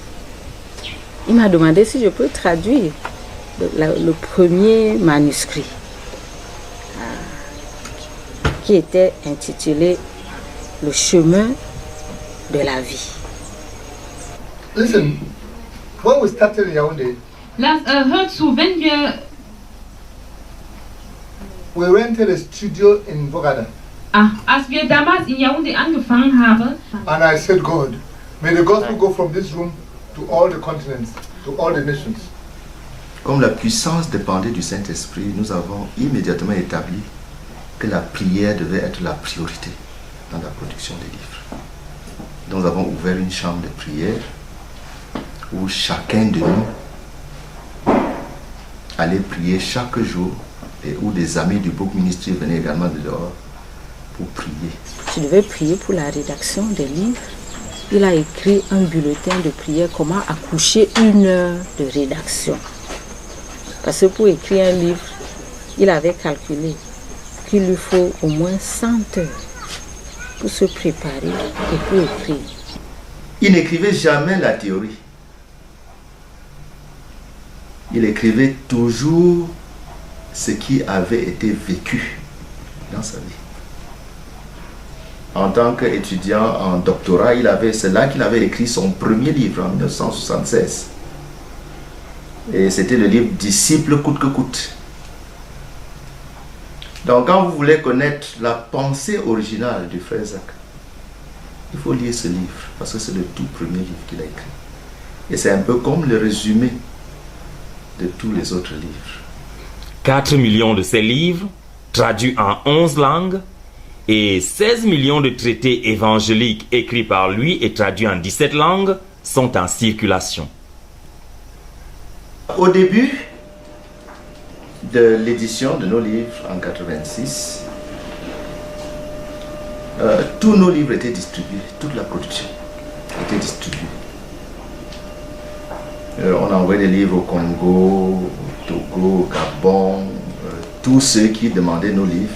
Il m'a demandé si je peux traduire le premier manuscrit qui était intitulé « Le chemin de la vie ». Listen, when we started in Yaoundé, Hört zu, wenn we rented a studio in Bogada. als wir damals in Yaoundé angefangen haben, And I said, God, may the gospel go from this room to all the continents, to all the nations. Comme la puissance dépendait du Saint-Esprit, nous avons immédiatement établi que la prière devait être la priorité dans la production des livres. Donc nous avons ouvert une chambre de prière où chacun de nous allait prier chaque jour et où des amis du Book Ministry venaient également de dehors pour prier. Je devais prier pour la rédaction des livres. Il a écrit un bulletin de prière, comment accoucher 1 heure de rédaction. Parce que pour écrire un livre, il avait calculé qu'il lui faut au moins 100 heures pour se préparer et pour écrire. Il n'écrivait jamais la théorie. Il écrivait toujours ce qui avait été vécu dans sa vie. En tant qu'étudiant en doctorat, c'est là qu'il avait écrit son premier livre en 1976. Et c'était le livre « Disciple coûte que coûte ». Donc quand vous voulez connaître la pensée originale du frère Zach, il faut lire ce livre, parce que c'est le tout premier livre qu'il a écrit. Et c'est un peu comme le résumé de tous les autres livres. 4 millions de ces livres, traduits en 11 langues, et 16 millions de traités évangéliques écrits par lui et traduits en 17 langues sont en circulation. Au début de l'édition de nos livres en 1986, tous nos livres étaient distribués, toute la production était distribuée. On a envoyé des livres au Congo, au Togo, au Gabon, tous ceux qui demandaient nos livres,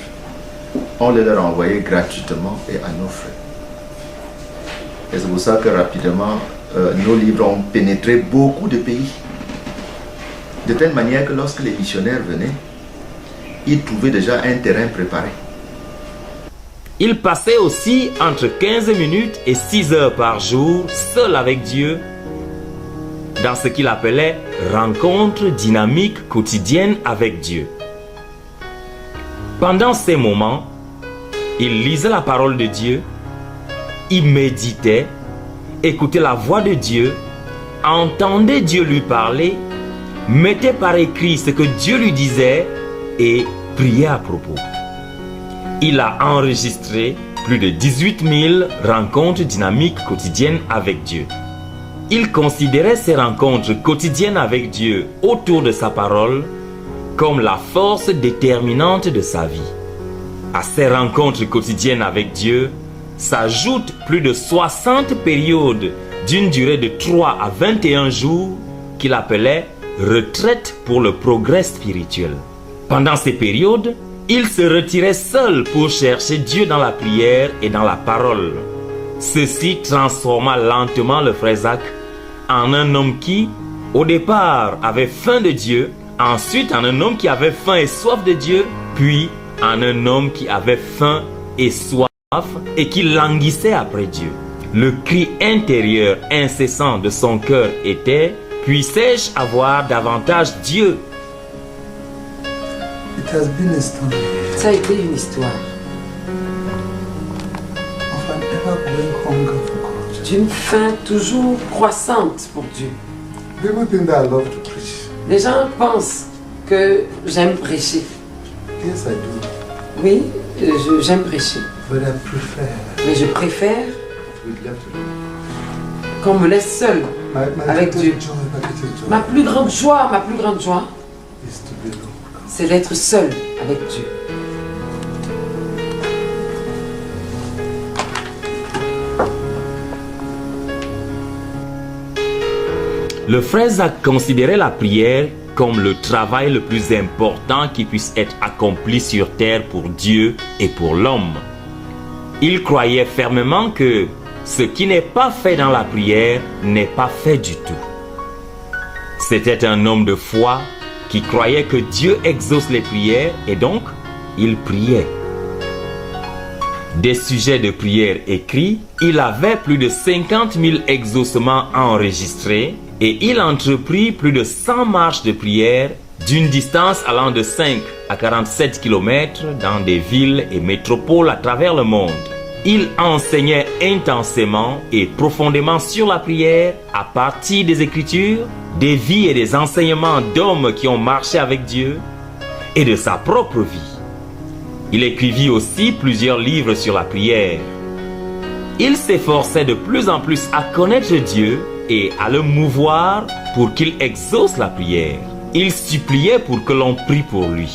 on les leur envoyait gratuitement et à nos frais. Et c'est pour ça que rapidement, nos livres ont pénétré beaucoup de pays. De telle manière que lorsque les missionnaires venaient, ils trouvaient déjà un terrain préparé. Il passait aussi entre 15 minutes et 6 heures par jour, seul avec Dieu, dans ce qu'il appelait rencontre dynamique quotidienne avec Dieu. Pendant ces moments, il lisait la parole de Dieu, il méditait, écoutait la voix de Dieu, entendait Dieu lui parler, mettait par écrit ce que Dieu lui disait et priait à propos. Il a enregistré plus de 18 000 rencontres dynamiques quotidiennes avec Dieu. Il considérait ces rencontres quotidiennes avec Dieu autour de sa parole comme la force déterminante de sa vie. À ces rencontres quotidiennes avec Dieu s'ajoutent plus de 60 périodes d'une durée de 3 à 21 jours qu'il appelait « retraite pour le progrès spirituel ». Pendant ces périodes, il se retirait seul pour chercher Dieu dans la prière et dans la parole. Ceci transforma lentement le frère Zach en un homme qui, au départ, avait faim de Dieu, ensuite en un homme qui avait faim et soif de Dieu, puis en un homme qui avait faim et soif et qui languissait après Dieu. Le cri intérieur incessant de son cœur était « Puissais-je avoir davantage Dieu ?» It has been a story Ça a été une histoire of an ever-growing hunger for God. d'une faim toujours croissante pour Dieu. People think that I love to preach. Les gens pensent que j'aime prêcher. Yes, I do. Oui, j'aime prêcher. But I prefer Mais je préfère to be left alone. qu'on me laisse seul avec greatest Dieu. joy, my greatest joy Ma plus grande joie is to be alone. c'est d'être seul avec Dieu. Le frère Zach considérait la prière comme le travail le plus important qui puisse être accompli sur terre pour Dieu et pour l'homme. Il croyait fermement que ce qui n'est pas fait dans la prière n'est pas fait du tout. C'était un homme de foi qui croyait que Dieu exauce les prières et donc il priait. Des sujets de prière écrits, il avait plus de 50 000 exaucements enregistrés et il entreprit plus de 100 marches de prière d'une distance allant de 5 à 47 km dans des villes et métropoles à travers le monde. Il enseignait intensément et profondément sur la prière à partir des Écritures, des vies et des enseignements d'hommes qui ont marché avec Dieu et de sa propre vie. Il écrivit aussi plusieurs livres sur la prière. Il s'efforçait de plus en plus à connaître Dieu et à le mouvoir pour qu'il exauce la prière. Il suppliait pour que l'on prie pour lui.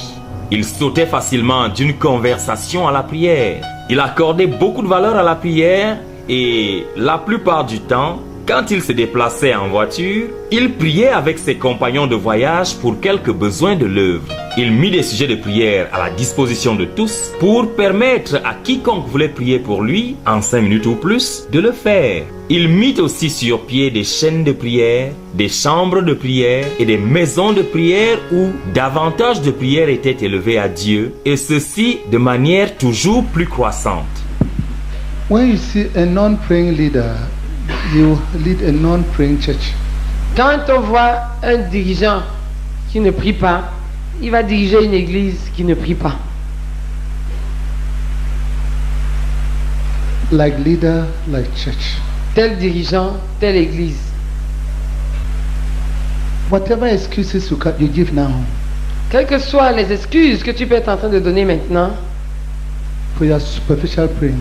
Il sautait facilement d'une conversation à la prière. Il accordait beaucoup de valeur à la prière et la plupart du temps, quand il se déplaçait en voiture, il priait avec ses compagnons de voyage pour quelques besoins de l'œuvre. Il mit des sujets de prière à la disposition de tous pour permettre à quiconque voulait prier pour lui, en 5 minutes ou plus, de le faire. Il mit aussi sur pied des chaînes de prière, des chambres de prière et des maisons de prière où davantage de prières étaient élevées à Dieu, et ceci de manière toujours plus croissante. When you see a non-praying leader, you lead a non-praying church. Quand on voit un dirigeant qui ne prie pas, il va diriger une église qui ne prie pas. Like leader, like church. Tel dirigeant, telle église. Whatever excuses you give now Quelles que soient les excuses que tu peux être en train de donner maintenant for your superficial praying,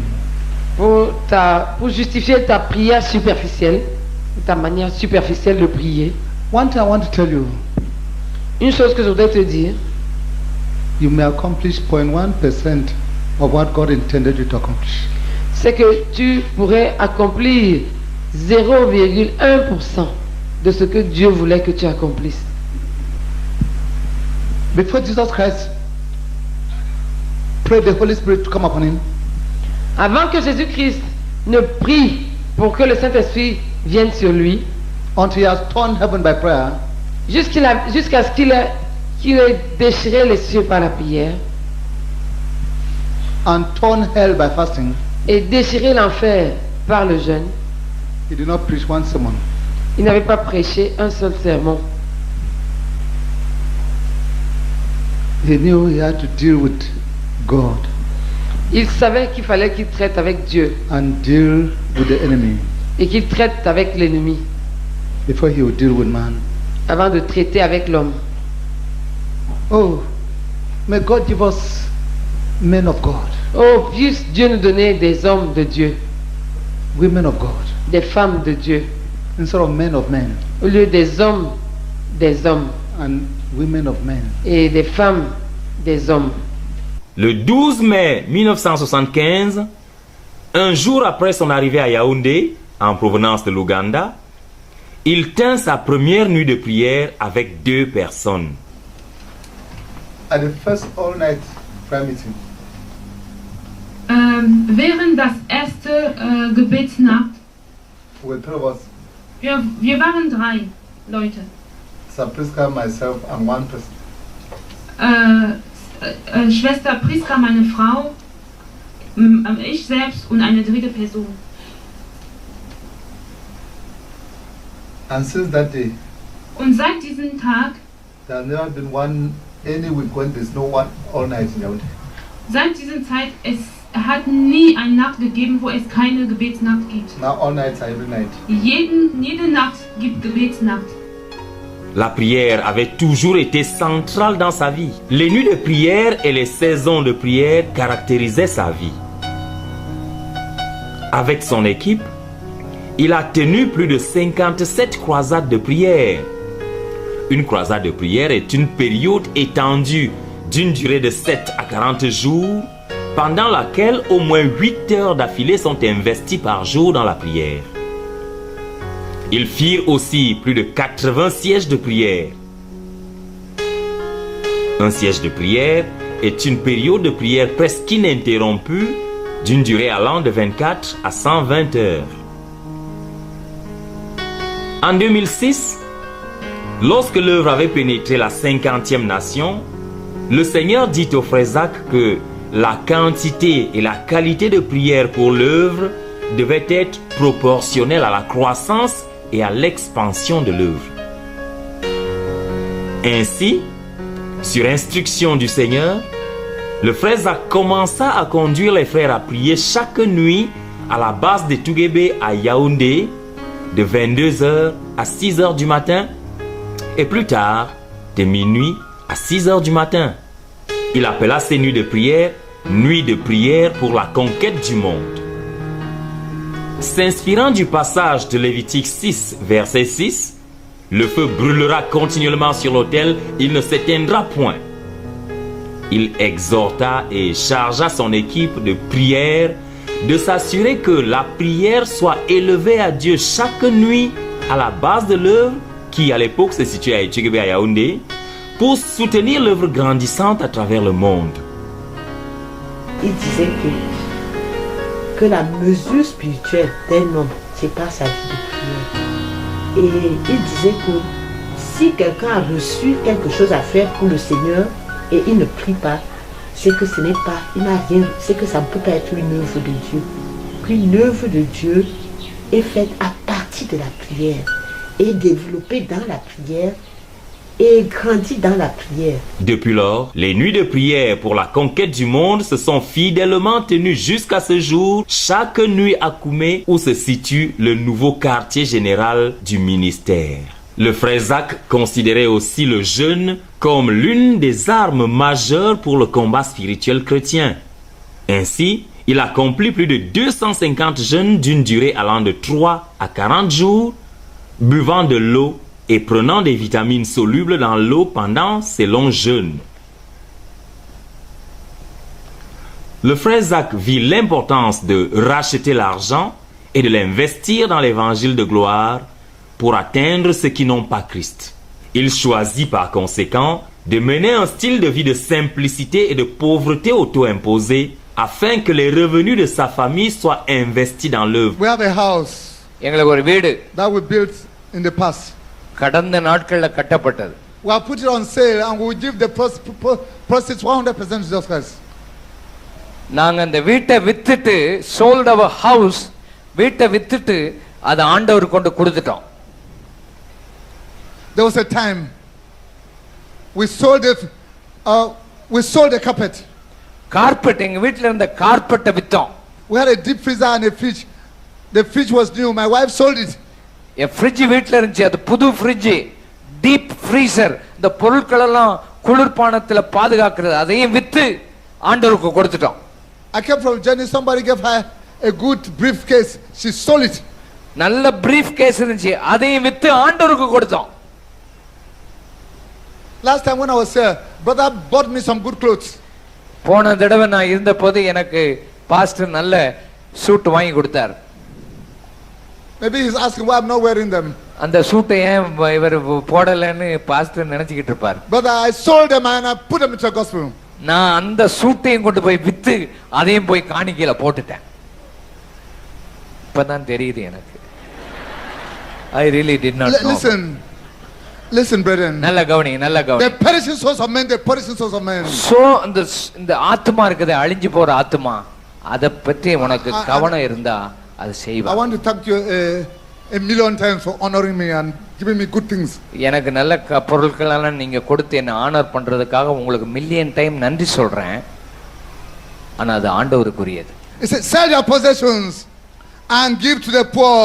pour justifier ta prière superficielle, ta manière superficielle de prier. one thing I want to tell you, Une chose que je voudrais te dire, you may accomplish 0.1% of what God intended you to accomplish. c'est que tu pourrais accomplir 0,1% de ce que Dieu voulait que tu accomplisses. Before Jesus Christ prayed the Holy Spirit to come upon him, Avant que Jésus-Christ ne prie pour que le Saint-Esprit vienne sur lui, until he has torn heaven by prayer, jusqu'à ce qu'il ait déchiré les cieux par la prière and torn hell by fasting, et déchiré l'enfer par le jeûne, he did not preach one sermon. il n'avait pas prêché un seul sermon. He knew he had to deal with God Il savait qu'il fallait qu'il traite avec Dieu and deal with the enemy et qu'il traite avec l'ennemi before he would deal with man. avant de traiter avec l'homme. Oh, may God give us men of God Oh, puisse Dieu nous donner des hommes de Dieu, women of God, des femmes de Dieu, instead of men of men, au lieu des hommes, and women of men. et des femmes, des hommes. Le 12 mai 1975, un jour après son arrivée à Yaoundé, en provenance de l'Ouganda, il tint sa première nuit de prière avec 2 personnes. At the first all-night prayer meeting, Während das erste Gebetsnacht, we were 3 of us, wir waren 3 Leute. Priska, myself, and 1 person. Schwester Priska, meine Frau, ich selbst und eine dritte Person. And since that day, Und seit diesem Tag, there has never been any week when there's no one all night in Yaoundé. seit dieser Zeit, es hat nie eine Nacht gegeben, wo es keine Gebetsnacht gibt. Now all nights are every night. Jede Nacht gibt Gebetsnacht. La prière avait toujours été centrale dans sa vie. Les nuits de prière et les saisons de prière caractérisaient sa vie. Avec son équipe, il a tenu plus de 57 croisades de prière. Une croisade de prière est une période étendue d'une durée de 7 à 40 jours, pendant laquelle au moins 8 heures d'affilée sont investies par jour dans la prière. Ils firent aussi plus de 80 sièges de prière. Un siège de prière est une période de prière presque ininterrompue d'une durée allant de 24 à 120 heures. En 2006, lorsque l'œuvre avait pénétré la 50e nation, le Seigneur dit au frère Zach que la quantité et la qualité de prière pour l'œuvre devaient être proportionnelles à la croissance et à l'expansion de l'œuvre. Ainsi, sur instruction du Seigneur, le frère Zach commença à conduire les frères à prier chaque nuit à la base de Touguébé à Yaoundé, de 22h à 6h du matin, et plus tard, de minuit à 6h du matin. Il appela ces nuits de prière « Nuits de prière pour la conquête du monde ». S'inspirant du passage de Lévitique 6, verset 6, « Le feu brûlera continuellement sur l'autel, il ne s'éteindra point ». Il exhorta et chargea son équipe de prière de s'assurer que la prière soit élevée à Dieu chaque nuit à la base de l'œuvre qui à l'époque se situait à Etchegebe à Yaoundé pour soutenir l'œuvre grandissante à travers le monde. Il disait que la mesure spirituelle d'un homme, c'est pas sa vie de prière. Et il disait que si quelqu'un a reçu quelque chose à faire pour le Seigneur et il ne prie pas, c'est que ce n'est pas, il n'a rien, c'est que ça ne peut pas être une œuvre de Dieu. Qu'une œuvre de Dieu est faite à partir de la prière, est développée dans la prière et grandit dans la prière. Depuis lors, les nuits de prière pour la conquête du monde se sont fidèlement tenues jusqu'à ce jour, chaque nuit à Koumé où se situe le nouveau quartier général du ministère. Le frère Zach considérait aussi le jeûne comme l'une des armes majeures pour le combat spirituel chrétien. Ainsi, il accomplit plus de 250 jeûnes d'une durée allant de 3 à 40 jours, buvant de l'eau et prenant des vitamines solubles dans l'eau pendant ces longs jeûnes. Le frère Zach vit l'importance de racheter l'argent et de l'investir dans l'évangile de gloire pour atteindre ceux qui n'ont pas Christ. Il choisit par conséquent de mener un style de vie de simplicité et de pauvreté auto-imposée afin que les revenus de sa famille soient investis dans l'œuvre. We have a house that we built in the past. We have put it on sale and we will give the proceeds 100% to Jesus Christ. நாங்க அந்த வீட்டை வித்துட்டு sold our house, வீட்டை வித்துட்டு அதை ஆண்டவர் கொண்டு கொடுத்துட்டோம். There was a time we sold a carpet. Carpet, எங்க வீட்ல இருந்த கார்பெட்டை வித்தோம். We had a deep freezer and a fridge. The fridge was new. My wife sold it. Fridge வீட்ல இருந்துச்சு, அது புது ஃப்ரிட்ஜ், டீப் ஃப்ரீசர், இந்த பொருட்கள் எல்லாம் குளிர்பானத்துல பாதுகாக்கிறது, அதையும் வித்து ஆண்டவருக்கு கொடுத்துட்டோம். I came from Jenny. Somebody gave her a good briefcase. She sold it. நல்ல பிரீஃப் கேஸ் இருந்துச்சு, அதையும் வித்து ஆண்டவருக்கு கொடுத்தோம். Last time when I was here, brother bought me some good clothes. போன தடவை நான் இருந்த போது எனக்கு பாஸ்டர் நல்ல சூட் வாங்கி கொடுத்தார். Maybe he's asking why I'm not wearing them. அந்த சூட்டை ஏன் இவர் போடலன்னு பாஸ்டர் நினைச்சுக்கிட்டு இருப்பார். Brother, I sold them and I put them into the gospel. நான் அந்த சூட்டையும் கொண்டு போய் வித்து அதையும் போய் காணிக்கையில போட்டுட்டேன். இப்பதான் தெரியுது எனக்கு. I really did not know. Listen, brethren. நல்ல கவனி, நல்ல கவனி. The perishing souls of men, the perishing souls of men. So இந்த ஆத்மா இருக்குது, அழிஞ்சு போற ஆத்மா, அத பற்றி உனக்கு கவனம் இருந்தா அது செய்வா. I want to thank you a million times for honoring me and giving me good things. எனக்கு நல்ல பொருட்கள் எல்லாம் நீங்க கொடுத்து என்ன ஆனர் பண்றதுக்காக உங்களுக்கு மில்லியன் டைம் நன்றி சொல்றேன். ஆனா அது ஆண்டவருக்குரியது. He said, sell your possessions and give to the poor.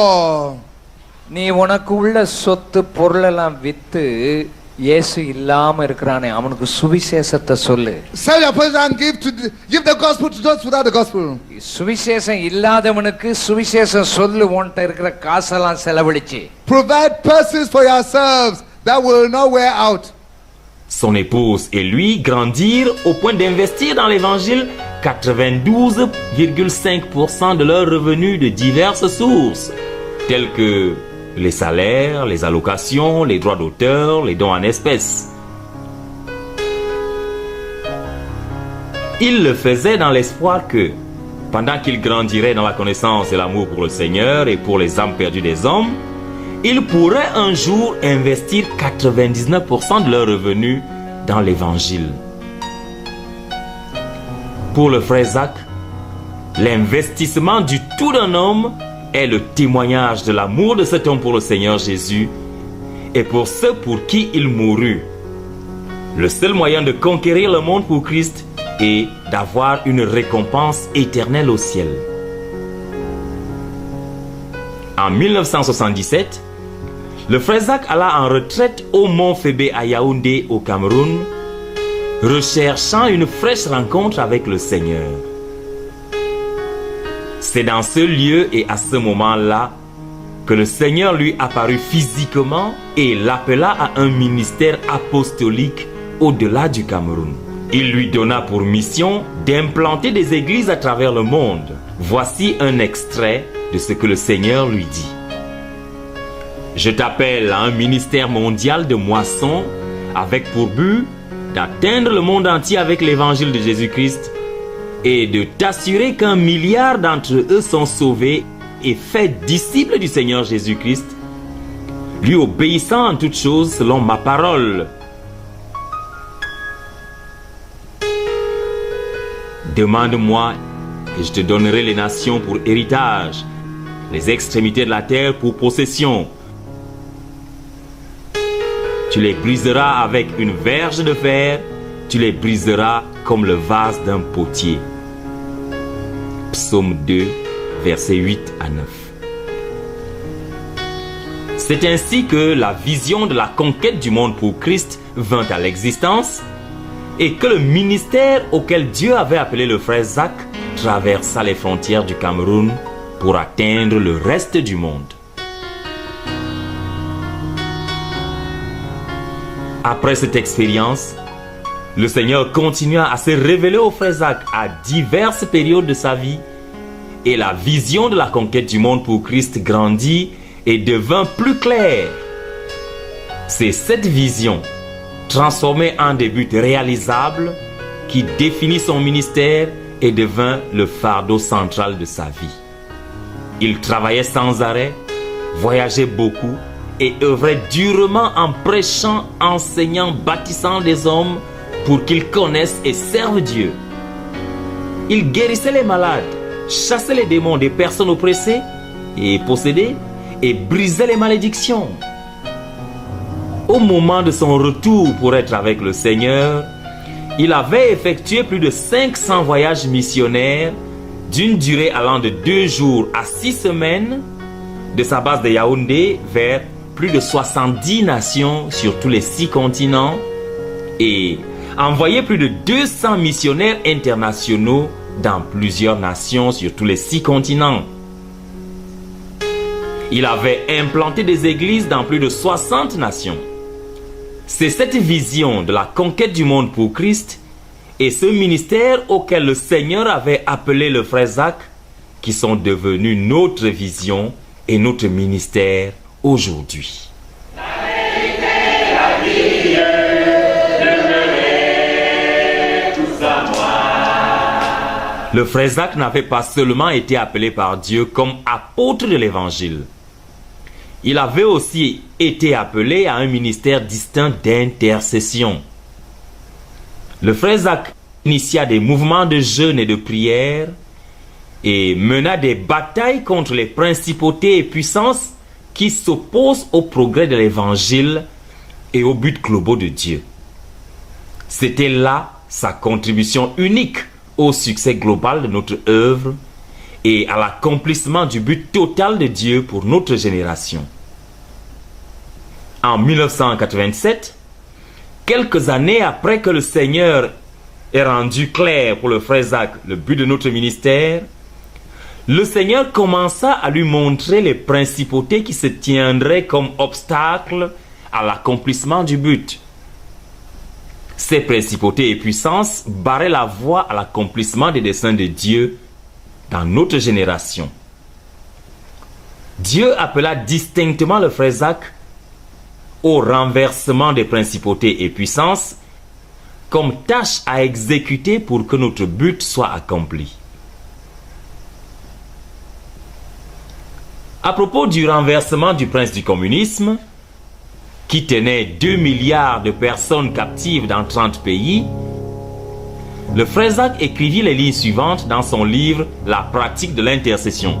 நீ உனக்கு உள்ள சொத்து பொருள் எல்லாம் வித்து இயேசு இல்லாம இருக்கறானே அவனுக்கு சுவிசேஷத்தை சொல்லு. Sell your possessions and give the gospel to those without the gospel. சுவிசேஷம் இல்லாதவனுக்கு சுவிசேஷம் சொல்லு. உன்கிட்ட இருக்கிற காசெல்லாம் செலவழிச்சு. Provide purses for yourselves that will not wear out. Son épouse et lui grandirent au point d'investir dans l'évangile 92,5% de leurs revenus de diverses sources, telles que les salaires, les allocations, les droits d'auteur, les dons en espèces. Il le faisait dans l'espoir que, pendant qu'il grandirait dans la connaissance et l'amour pour le Seigneur et pour les âmes perdues des hommes, il pourrait un jour investir 99% de leurs revenus dans l'évangile. Pour le frère Zach, l'investissement du tout d'un homme est le témoignage de l'amour de cet homme pour le Seigneur Jésus et pour ceux pour qui il mourut. Le seul moyen de conquérir le monde pour Christ est d'avoir une récompense éternelle au ciel. En 1977, le frère Zach alla en retraite au mont Fébé à Yaoundé au Cameroun, recherchant une fraîche rencontre avec le Seigneur. C'est dans ce lieu et à ce moment-là que le Seigneur lui apparut physiquement et l'appela à un ministère apostolique au-delà du Cameroun. Il lui donna pour mission d'implanter des églises à travers le monde. Voici un extrait de ce que le Seigneur lui dit. Je t'appelle à un ministère mondial de moisson avec pour but d'atteindre le monde entier avec l'évangile de Jésus-Christ et de t'assurer qu'1 milliard d'entre eux sont sauvés et faits disciples du Seigneur Jésus-Christ, lui obéissant en toutes choses selon ma parole. Demande-moi et je te donnerai les nations pour héritage, les extrémités de la terre pour possession. Tu les briseras avec une verge de fer, tu les briseras comme le vase d'un potier. Psaume 2, versets 8 à 9. C'est ainsi que la vision de la conquête du monde pour Christ vint à l'existence et que le ministère auquel Dieu avait appelé le frère Zach traversa les frontières du Cameroun pour atteindre le reste du monde. Après cette expérience, le Seigneur continua à se révéler au frère Zach à diverses périodes de sa vie et la vision de la conquête du monde pour Christ grandit et devint plus claire. C'est cette vision, transformée en des buts réalisables, qui définit son ministère et devint le fardeau central de sa vie. Il travaillait sans arrêt, voyageait beaucoup et œuvrait durement en prêchant, enseignant, bâtissant des hommes pour qu'ils connaissent et servent Dieu. Il guérissait les malades, chassait les démons des personnes oppressées et possédées et brisait les malédictions. Au moment de son retour pour être avec le Seigneur, il avait effectué plus de 500 voyages missionnaires d'une durée allant de 2 jours à 6 semaines de sa base de Yaoundé vers plus de 70 nations sur tous les 6 continents et envoyé plus de 200 missionnaires internationaux dans plusieurs nations sur tous les 6 continents. Il avait implanté des églises dans plus de 60 nations. C'est cette vision de la conquête du monde pour Christ et ce ministère auquel le Seigneur avait appelé le frère Zach qui sont devenus notre vision et notre ministère aujourd'hui. Le frère Zach n'avait pas seulement été appelé par Dieu comme apôtre de l'Évangile. Il avait aussi été appelé à un ministère distinct d'intercession. Le frère Zach initia des mouvements de jeûne et de prière et mena des batailles contre les principautés et puissances qui s'opposent au progrès de l'Évangile et aux buts globaux de Dieu. C'était là sa contribution unique au succès global de notre œuvre et à l'accomplissement du but total de Dieu pour notre génération. En 1987, quelques années après que le Seigneur ait rendu clair pour le frère Zach le but de notre ministère, le Seigneur commença à lui montrer les principautés qui se tiendraient comme obstacles à l'accomplissement du but. Ces principautés et puissances barraient la voie à l'accomplissement des desseins de Dieu dans notre génération. Dieu appela distinctement le frère Zach au renversement des principautés et puissances comme tâche à exécuter pour que notre but soit accompli. À propos du renversement du prince du communisme, qui tenait 2 milliards de personnes captives dans 30 pays, le frère Zach écrivit les lignes suivantes dans son livre « La pratique de l'intercession ».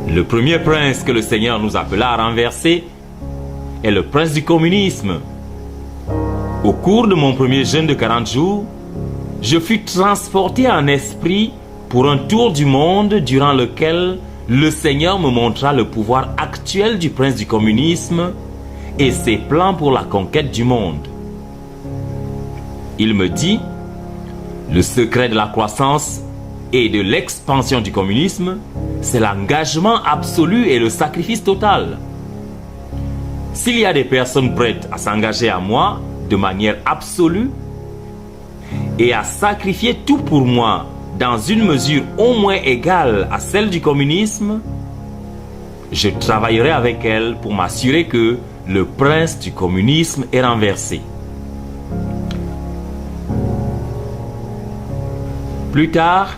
Le premier prince que le Seigneur nous appela à renverser est le prince du communisme. Au cours de mon premier jeûne de 40 jours, je fus transporté en esprit pour un tour du monde durant lequel le Seigneur me montra le pouvoir actuel du prince du communisme et ses plans pour la conquête du monde. Il me dit, le secret de la croissance et de l'expansion du communisme, c'est l'engagement absolu et le sacrifice total. S'il y a des personnes prêtes à s'engager à moi de manière absolue et à sacrifier tout pour moi dans une mesure au moins égale à celle du communisme, je travaillerai avec elles pour m'assurer que le prince du communisme est renversé. Plus tard,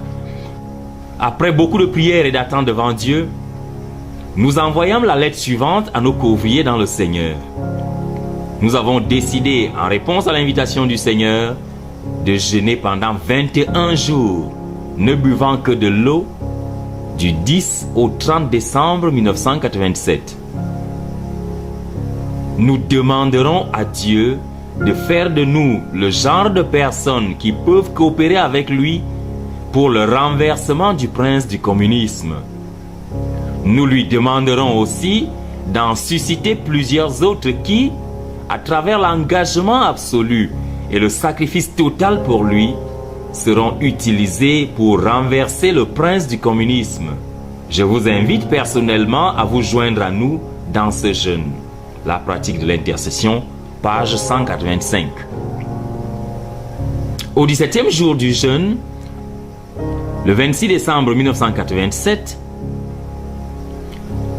après beaucoup de prières et d'attentes devant Dieu, nous envoyâmes la lettre suivante à nos couvriers dans le Seigneur. Nous avons décidé, en réponse à l'invitation du Seigneur, de jeûner pendant 21 jours, ne buvant que de l'eau, du 10 au 30 décembre 1987. Nous demanderons à Dieu de faire de nous le genre de personnes qui peuvent coopérer avec lui pour le renversement du prince du communisme. Nous lui demanderons aussi d'en susciter plusieurs autres qui, à travers l'engagement absolu et le sacrifice total pour lui, seront utilisés pour renverser le prince du communisme. Je vous invite personnellement à vous joindre à nous dans ce jeûne. La pratique de l'intercession, page 185. Au 17e jour du jeûne, le 26 décembre 1987,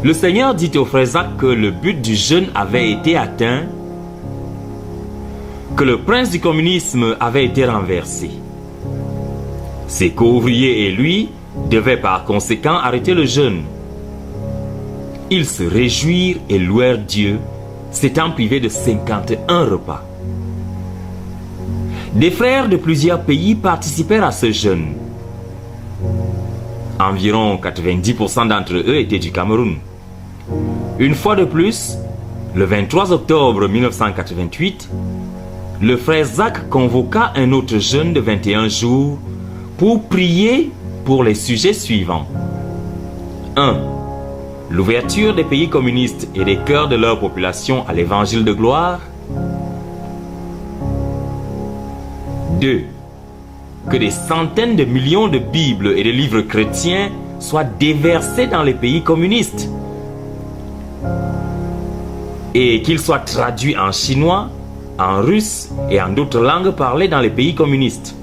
le Seigneur dit au frère Zach que le but du jeûne avait été atteint, que le prince du communisme avait été renversé. Ses co-ouvriers et lui devaient par conséquent arrêter le jeûne. Ils se réjouirent et louèrent Dieu, s'étant privés de 51 repas. Des frères de plusieurs pays participèrent à ce jeûne. Environ 90% d'entre eux étaient du Cameroun. Une fois de plus, le 23 octobre 1988, le frère Zach convoqua un autre jeûne de 21 jours pour prier pour les sujets suivants. 1. L'ouverture des pays communistes et des cœurs de leur population à l'évangile de gloire. 2. que des centaines de millions de Bibles et de livres chrétiens soient déversés dans les pays communistes et qu'ils soient traduits en chinois, en russe et en d'autres langues parlées dans les pays communistes.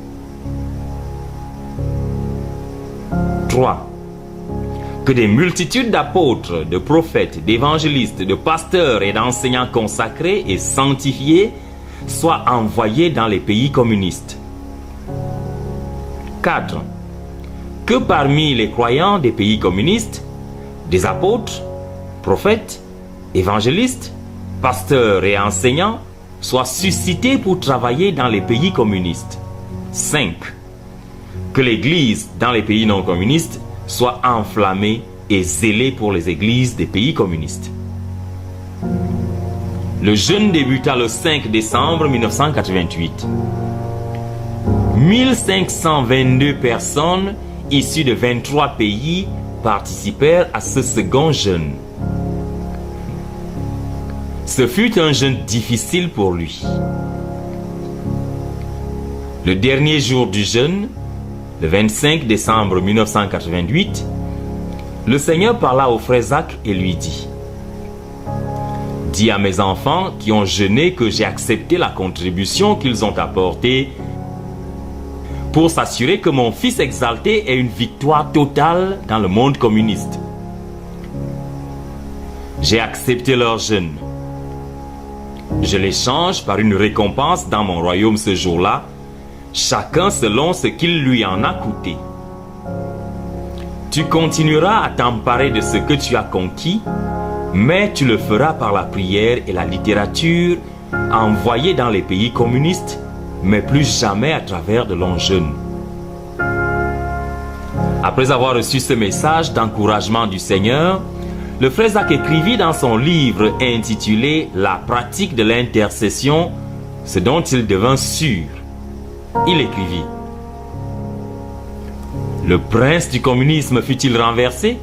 3. Que des multitudes d'apôtres, de prophètes, d'évangélistes, de pasteurs et d'enseignants consacrés et sanctifiés soient envoyés dans les pays communistes. 4. Que parmi les croyants des pays communistes, des apôtres, prophètes, évangélistes, pasteurs et enseignants soient suscités pour travailler dans les pays communistes. 5. Que l'Église dans les pays non communistes soit enflammée et zélée pour les églises des pays communistes. Le jeûne débuta le 5 décembre 1988. 1522 personnes issues de 23 pays participèrent à ce second jeûne. Ce fut un jeûne difficile pour lui. Le dernier jour du jeûne, le 25 décembre 1988, le Seigneur parla au frère Zach et lui dit: « Dis à mes enfants qui ont jeûné que j'ai accepté la contribution qu'ils ont apportée pour s'assurer que mon fils exalté ait une victoire totale dans le monde communiste. J'ai accepté leur jeûne. Je l'échange par une récompense dans mon royaume ce jour-là, chacun selon ce qu'il lui en a coûté. Tu continueras à t'emparer de ce que tu as conquis, mais tu le feras par la prière et la littérature envoyées dans les pays communistes, mais plus jamais à travers de longs jeûnes. » Après avoir reçu ce message d'encouragement du Seigneur, le frère Zach écrivit dans son livre intitulé « La pratique de l'intercession » ce dont il devint sûr. Il écrivit: « Le prince du communisme fut-il renversé?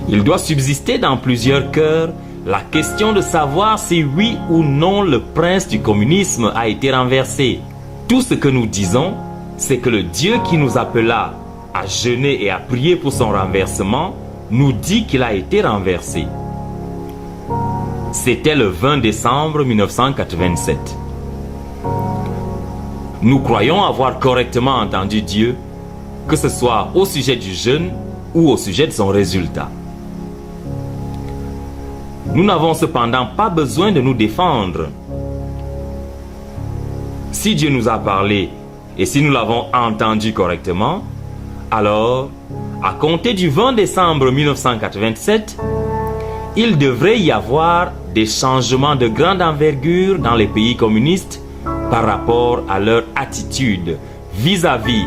Il doit subsister dans plusieurs cœurs la question de savoir si oui ou non le prince du communisme a été renversé. Tout ce que nous disons, c'est que le Dieu qui nous appela à jeûner et à prier pour son renversement nous dit qu'il a été renversé. » C'était le 20 décembre 1987. Nous croyons avoir correctement entendu Dieu, que ce soit au sujet du jeûne ou au sujet de son résultat. Nous n'avons cependant pas besoin de nous défendre. Si Dieu nous a parlé et si nous l'avons entendu correctement, alors, à compter du 20 décembre 1987, il devrait y avoir des changements de grande envergure dans les pays communistes par rapport à leur attitude vis-à-vis,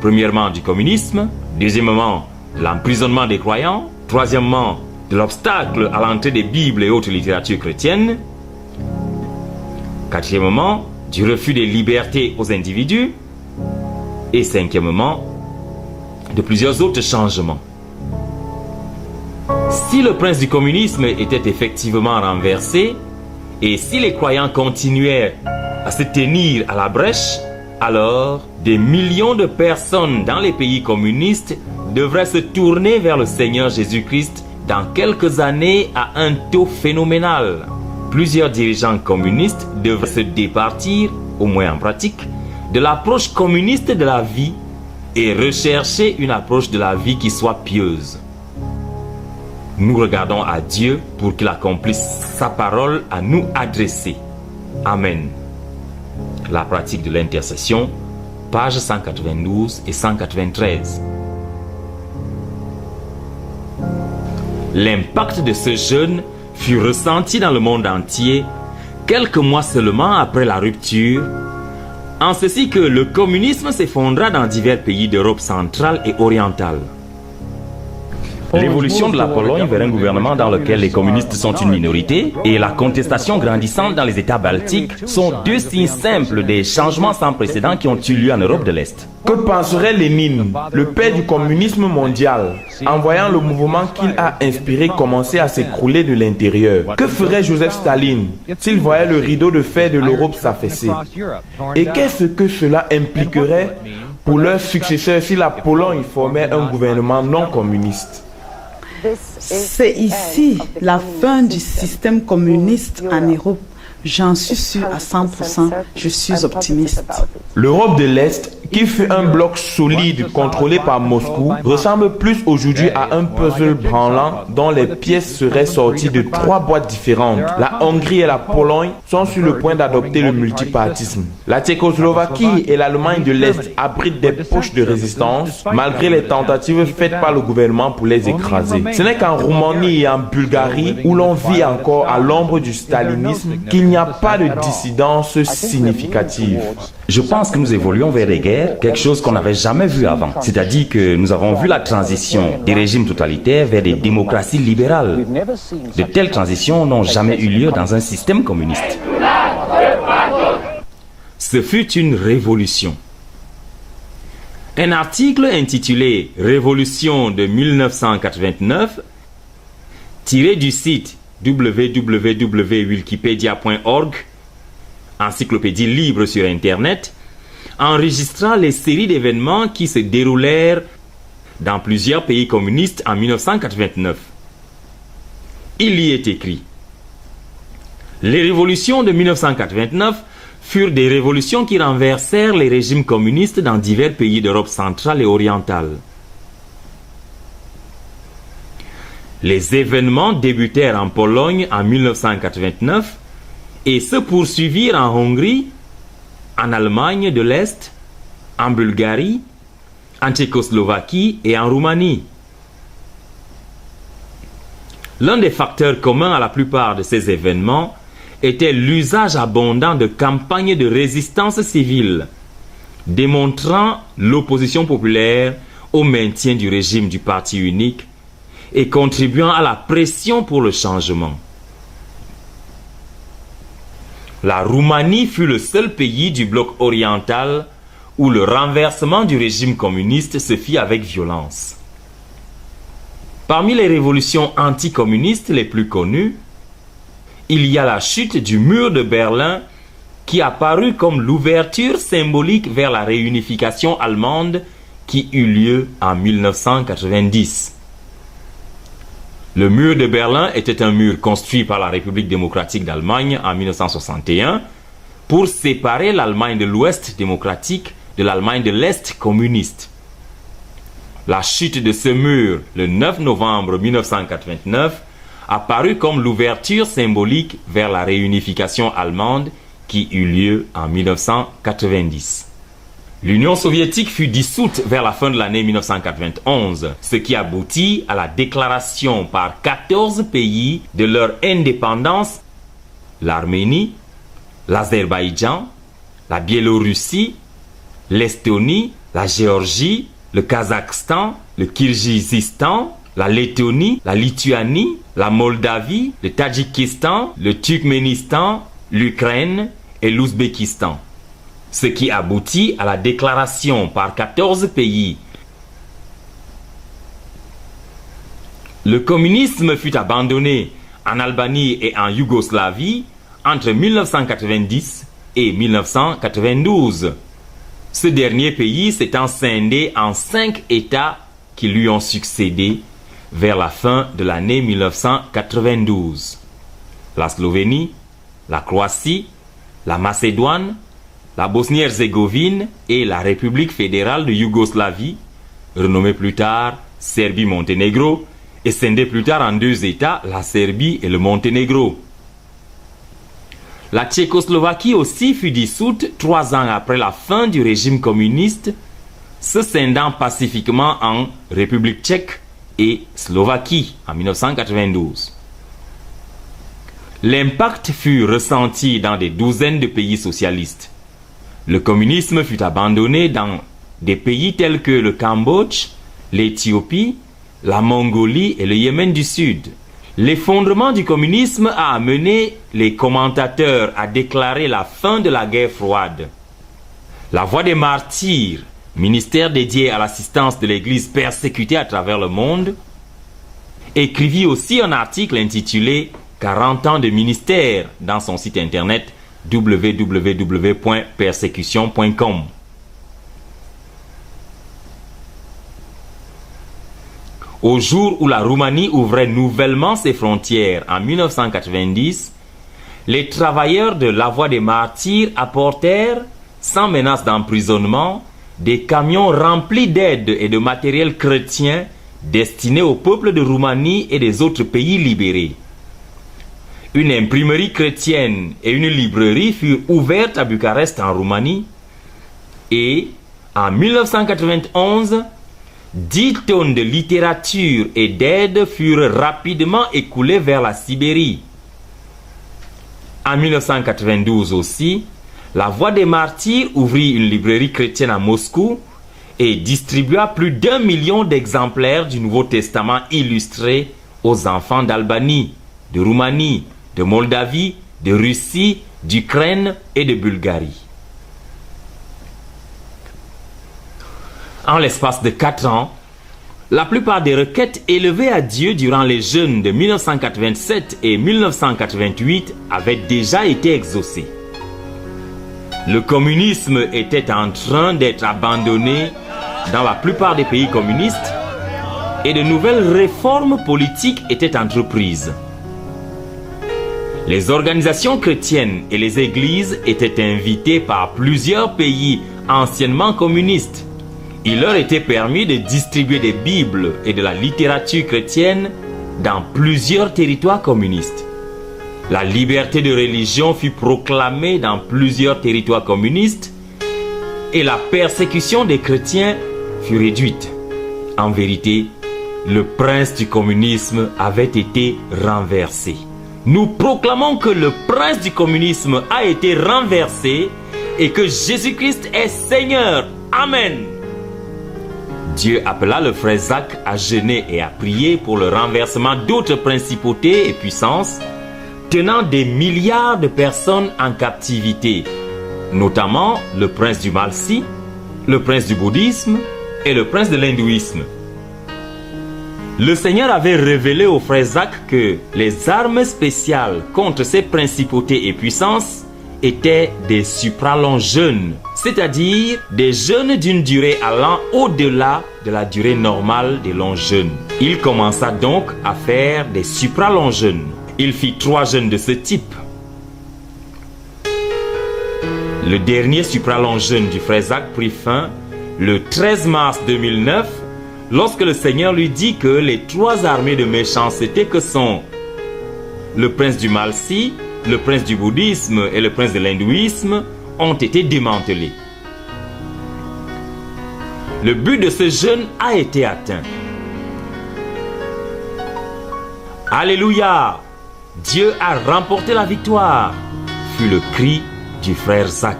premièrement, du communisme, deuxièmement, de l'emprisonnement des croyants, troisièmement, de l'obstacle à l'entrée des Bibles et autres littératures chrétiennes, quatrièmement, du refus des libertés aux individus, et cinquièmement, de plusieurs autres changements. Si le prince du communisme était effectivement renversé, et si les croyants continuaient à se tenir à la brèche, alors des millions de personnes dans les pays communistes devraient se tourner vers le Seigneur Jésus-Christ dans quelques années à un taux phénoménal. Plusieurs dirigeants communistes devraient se départir, au moins en pratique, de l'approche communiste de la vie et rechercher une approche de la vie qui soit pieuse. Nous regardons à Dieu pour qu'il accomplisse sa parole à nous adresser. Amen. La pratique de l'intercession, pages 192 et 193. L'impact de ce jeûne fut ressenti dans le monde entier quelques mois seulement après la rupture, en ceci que le communisme s'effondra dans divers pays d'Europe centrale et orientale. L'évolution de la Pologne vers un gouvernement dans lequel les communistes sont une minorité et la contestation grandissante dans les États baltiques sont deux signes simples des changements sans précédent qui ont eu lieu en Europe de l'Est. Que penserait Lénine, le père du communisme mondial, en voyant le mouvement qu'il a inspiré commencer à s'écrouler de l'intérieur? Que ferait Joseph Staline s'il voyait le rideau de fer de l'Europe s'affaisser? Et qu'est-ce que cela impliquerait pour leurs successeurs si la Pologne formait un gouvernement non communiste? C'est ici la fin du système communiste en Europe. J'en suis sûr à 100%, je suis optimiste. L'Europe de l'Est, qui fut un bloc solide contrôlé par Moscou, ressemble plus aujourd'hui à un puzzle branlant dont les pièces seraient sorties de 3 boîtes différentes. La Hongrie et la Pologne sont sur le point d'adopter le multipartisme. La Tchécoslovaquie et l'Allemagne de l'Est abritent des poches de résistance malgré les tentatives faites par le gouvernement pour les écraser. Ce n'est qu'en Roumanie et en Bulgarie, où l'on vit encore à l'ombre du stalinisme, qu'il n'y a pas de dissidence significative. Je pense que nous évoluons vers des guerres, quelque chose qu'on n'avait jamais vu avant. C'est-à-dire que nous avons vu la transition des régimes totalitaires vers des démocraties libérales. De telles transitions n'ont jamais eu lieu dans un système communiste. Ce fut une révolution. Un article intitulé « Révolution de 1989 » tiré du site www.wikipedia.org, encyclopédie libre sur Internet, enregistrant les séries d'événements qui se déroulèrent dans plusieurs pays communistes en 1989. Il y est écrit: les révolutions de 1989 furent des révolutions qui renversèrent les régimes communistes dans divers pays d'Europe centrale et orientale. Les événements débutèrent en Pologne en 1989 et se poursuivirent en Hongrie, en Allemagne de l'Est, en Bulgarie, en Tchécoslovaquie et en Roumanie. L'un des facteurs communs à la plupart de ces événements était l'usage abondant de campagnes de résistance civile, démontrant l'opposition populaire au maintien du régime du parti unique et contribuant à la pression pour le changement. La Roumanie fut le seul pays du bloc oriental où le renversement du régime communiste se fit avec violence. Parmi les révolutions anticommunistes les plus connues, il y a la chute du mur de Berlin qui apparut comme l'ouverture symbolique vers la réunification allemande qui eut lieu en 1990. Le mur de Berlin était un mur construit par la République démocratique d'Allemagne en 1961 pour séparer l'Allemagne de l'Ouest démocratique de l'Allemagne de l'Est communiste. La chute de ce mur, le 9 novembre 1989, apparut comme l'ouverture symbolique vers la réunification allemande qui eut lieu en 1990. L'Union soviétique fut dissoute vers la fin de l'année 1991, ce qui aboutit à la déclaration par 14 pays de leur indépendance: l'Arménie, l'Azerbaïdjan, la Biélorussie, l'Estonie, la Géorgie, le Kazakhstan, le Kirghizistan, la Lettonie, la Lituanie, la Moldavie, le Tadjikistan, le Turkménistan, l'Ukraine et l'Ouzbékistan. Ce qui aboutit à la déclaration par 14 pays. Le communisme fut abandonné en Albanie et en Yougoslavie entre 1990 et 1992. Ce dernier pays s'étant scindé en 5 États qui lui ont succédé vers la fin de l'année 1992. La Slovénie, la Croatie, la Macédoine, la Bosnie-Herzégovine et la République fédérale de Yougoslavie, renommée plus tard Serbie-Monténégro, et scindée plus tard en 2 États, la Serbie et le Monténégro. La Tchécoslovaquie aussi fut dissoute 3 ans après la fin du régime communiste, se scindant pacifiquement en République tchèque et Slovaquie en 1992. L'impact fut ressenti dans des douzaines de pays socialistes. Le communisme fut abandonné dans des pays tels que le Cambodge, l'Éthiopie, la Mongolie et le Yémen du Sud. L'effondrement du communisme a amené les commentateurs à déclarer la fin de la guerre froide. La Voix des martyrs, ministère dédié à l'assistance de l'Église persécutée à travers le monde, écrivit aussi un article intitulé 40 ans de ministère dans son site internet www.persécution.com. Au jour où la Roumanie ouvrait nouvellement ses frontières en 1990, les travailleurs de la Voix des martyrs apportèrent, sans menace d'emprisonnement, des camions remplis d'aide et de matériel chrétien destinés au peuple de Roumanie et des autres pays libérés. Une imprimerie chrétienne et une librairie furent ouvertes à Bucarest en Roumanie et, en 1991, 10 tonnes de littérature et d'aide furent rapidement écoulées vers la Sibérie. En 1992 aussi, la Voix des martyrs ouvrit une librairie chrétienne à Moscou et distribua plus d'1 million d'exemplaires du Nouveau Testament illustré aux enfants d'Albanie, de Roumanie, de Moldavie, de Russie, d'Ukraine et de Bulgarie. En l'espace de 4 ans, la plupart des requêtes élevées à Dieu durant les jeûnes de 1987 et 1988 avaient déjà été exaucées. Le communisme était en train d'être abandonné dans la plupart des pays communistes et de nouvelles réformes politiques étaient entreprises. Les organisations chrétiennes et les églises étaient invitées par plusieurs pays anciennement communistes. Il leur était permis de distribuer des Bibles et de la littérature chrétienne dans plusieurs territoires communistes. La liberté de religion fut proclamée dans plusieurs territoires communistes et la persécution des chrétiens fut réduite. En vérité, le prince du communisme avait été renversé. Nous proclamons que le prince du communisme a été renversé et que Jésus-Christ est Seigneur. Amen. Dieu appela le frère Zach à jeûner et à prier pour le renversement d'autres principautés et puissances tenant des milliards de personnes en captivité, notamment le prince du Malsi, le prince du bouddhisme et le prince de l'hindouisme. Le Seigneur avait révélé au frère Zach que les armes spéciales contre ces principautés et puissances étaient des supralongs jeûnes, c'est-à-dire des jeûnes d'une durée allant au-delà de la durée normale des longs jeûnes. Il commença donc à faire des supralongs jeûnes. Il fit 3 jeûnes de ce type. Le dernier supralong jeûne du frère Zach prit fin le 13 mars 2009 lorsque le Seigneur lui dit que les 3 armées de méchanceté que sont le prince du Malsi, le prince du bouddhisme et le prince de l'hindouisme ont été démantelés. Le but de ce jeûne a été atteint. Alléluia! Dieu a remporté la victoire, fut le cri du frère Zach.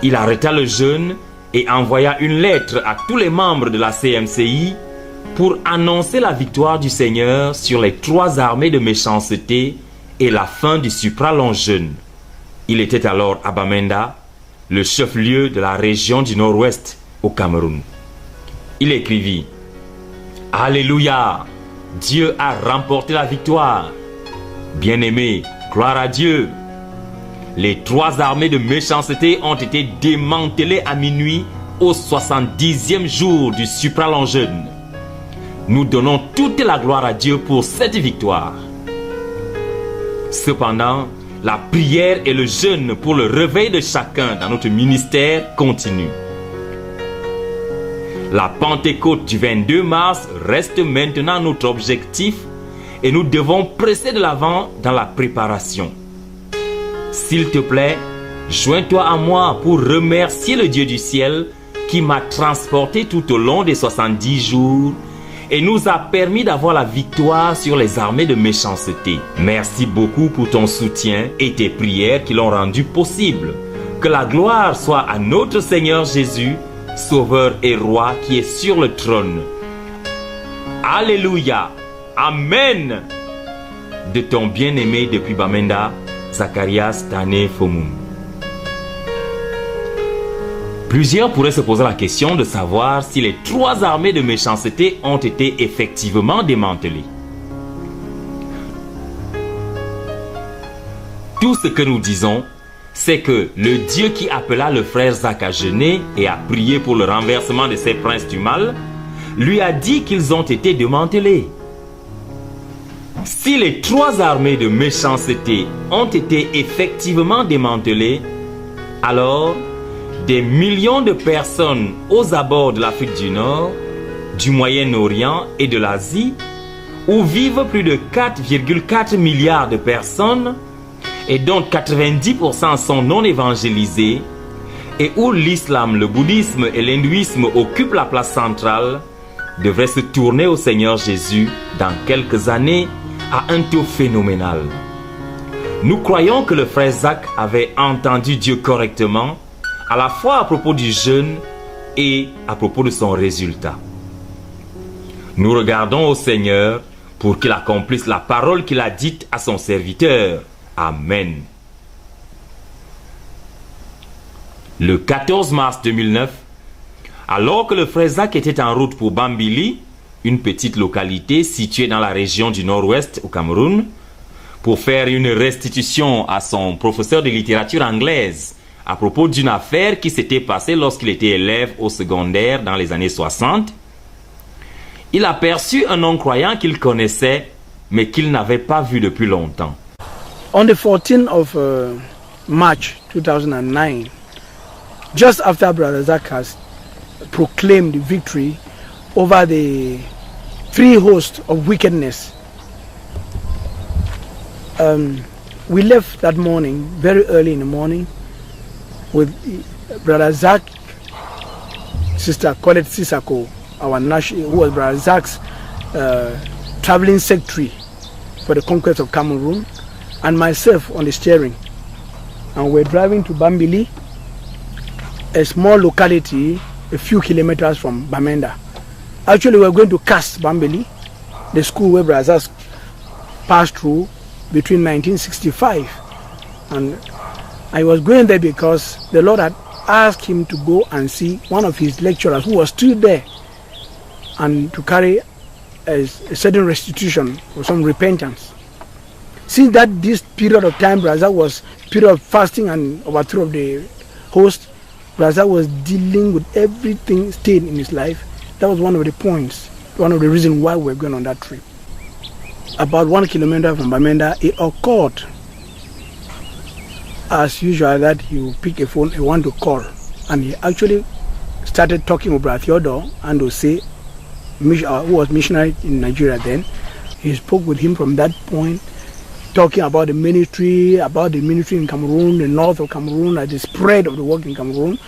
Il arrêta le jeûne et envoya une lettre à tous les membres de la CMCI pour annoncer la victoire du Seigneur sur les 3 armées de méchanceté et la fin du supralong jeûne. Il était alors à Bamenda, le chef-lieu de la région du Nord-Ouest au Cameroun. Il écrivit: Alléluia! Dieu a remporté la victoire. Bien-aimés, gloire à Dieu. Les 3 armées de méchanceté ont été démantelées à minuit au 70e jour du supralong jeûne. Nous donnons toute la gloire à Dieu pour cette victoire. Cependant, la prière et le jeûne pour le réveil de chacun dans notre ministère continuent. La Pentecôte du 22 mars reste maintenant notre objectif et nous devons presser de l'avant dans la préparation. S'il te plaît, joins-toi à moi pour remercier le Dieu du ciel qui m'a transporté tout au long des 70 jours et nous a permis d'avoir la victoire sur les armées de méchanceté. Merci beaucoup pour ton soutien et tes prières qui l'ont rendu possible. Que la gloire soit à notre Seigneur Jésus, Sauveur et Roi qui est sur le trône. Alléluia. Amen. De ton bien-aimé depuis Bamenda, Zacharias Tane Fomum. Plusieurs pourraient se poser la question de savoir si les 3 armées de méchanceté ont été effectivement démantelées. Tout ce que nous disons, c'est que le Dieu qui appela le frère Zach à jeûner et à prier pour le renversement de ces princes du mal, lui a dit qu'ils ont été démantelés. Si les 3 armées de méchanceté ont été effectivement démantelées, alors des millions de personnes aux abords de l'Afrique du Nord, du Moyen-Orient et de l'Asie, où vivent plus de 4,4 milliards de personnes, et dont 90% sont non évangélisés, et où l'islam, le bouddhisme et l'hindouisme occupent la place centrale, devraient se tourner au Seigneur Jésus dans quelques années à un taux phénoménal. Nous croyons que le frère Zach avait entendu Dieu correctement, à la fois à propos du jeûne et à propos de son résultat. Nous regardons au Seigneur pour qu'il accomplisse la parole qu'il a dite à son serviteur. Amen. Le 14 mars 2009, alors que le frère Zach était en route pour Bambili, une petite localité située dans la région du nord-ouest au Cameroun, pour faire une restitution à son professeur de littérature anglaise à propos d'une affaire qui s'était passée lorsqu'il était élève au secondaire dans les années 60, il aperçut un non-croyant qu'il connaissait mais qu'il n'avait pas vu depuis longtemps. On the 14th of March 2009, just after Brother Zach has proclaimed victory over the 3 hosts of wickedness, we left that morning, very early in the morning, with Brother Zach, Sister Colette Sisako, our national, who was Brother Zach's traveling secretary for the conquest of Cameroon, and myself on the steering. And we're driving to Bambili, a small locality a few kilometers from Bamenda. Actually, we're going to Kas Bambili, the school where Brother Zach passed through between 1965. And I was going there because the Lord had asked him to go and see one of his lecturers who was still there and to carry a certain restitution or some repentance. Since that this period of time, Brother was period of fasting and overthrow of the host, Brother was dealing with everything staying in his life. That was one of the points, one of the reasons why we're going on that trip. About 1 kilometer from Bamenda, it occurred as usual that he would pick a phone and want to call. And he actually started talking with Brother Theodore and Ose, who was missionary in Nigeria then. He spoke with him from that point, talking about the ministry in Cameroon, the north of Cameroon, and the spread of the work in Cameroon,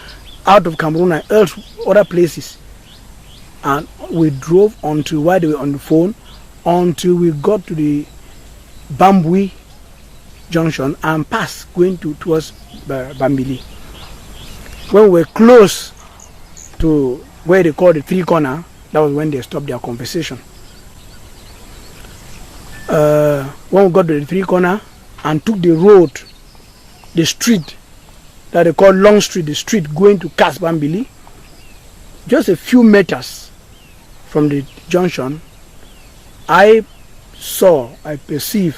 out of Cameroon and other places. And we drove until, while they were on the phone, until we got to the Bambui junction and passed, going towards Bambili. When we were close to where they call the 3 corner, that was when they stopped their conversation. When we got to the 3 corner and took the road, the street that they call Long Street, the street going to Kas Bambili, just a few meters from the junction, I perceived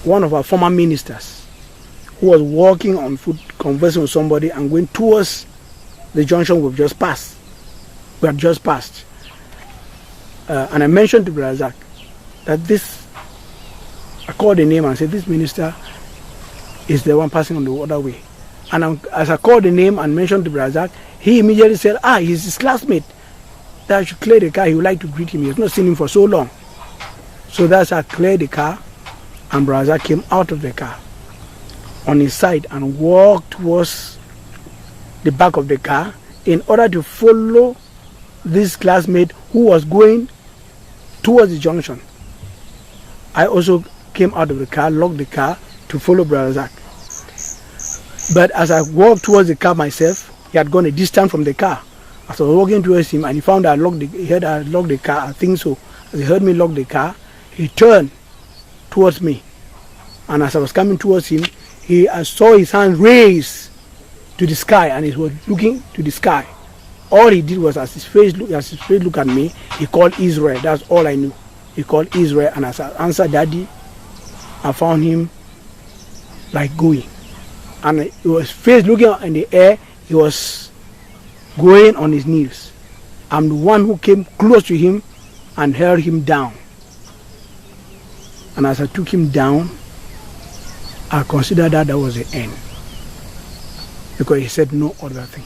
one of our former ministers who was walking on foot, conversing with somebody and going towards the junction we've just passed. We had just passed. And I mentioned to Brother Zach that this, I called the name and said, this minister is the one passing on the other way. And as I called the name and mentioned to Brother Zach, he immediately said, he's his classmate. That I should clear the car. He would like to greet him. He has not seen him for so long. So that's I cleared the car, and Brother Zach came out of the car on his side and walked towards the back of the car in order to follow this classmate who was going towards the junction. I also came out of the car, locked the car to follow Brother Zach. But as I walked towards the car myself, he had gone a distance from the car. As I was walking towards him and he found I he heard I locked the car, I think so. As he heard me lock the car, he turned towards me. And as I was coming towards him, I saw his hand raised to the sky and he was looking to the sky. All he did was as his face looked at me, he called Israel. That's all I knew. He called Israel, and as I answered Daddy, I found him like going. And he was face looking in the air, he was going on his knees. I'm the one who came close to him and held him down. And as I took him down, I considered that was the end. Because he said no other thing.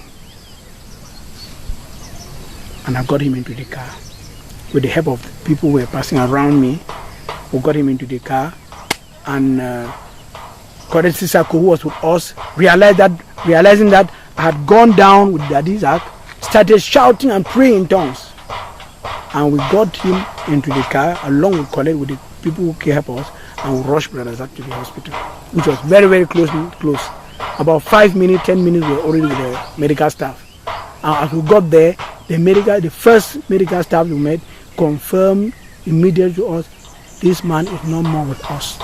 And I got him into the car. With the help of the people who were passing around me, we got him into the car. And Cordet Sisako, who was with us, realizing that I had gone down with Daddy Zach, started shouting and praying in tongues. And we got him into the car along with Colette, with the people who came help us, and we rushed Brother Zach to the hospital, which was very, very close. About 5 minutes, 10 minutes, we were already with the medical staff. And as we got there, the first medical staff we met confirmed immediately to us, this man is no more with us.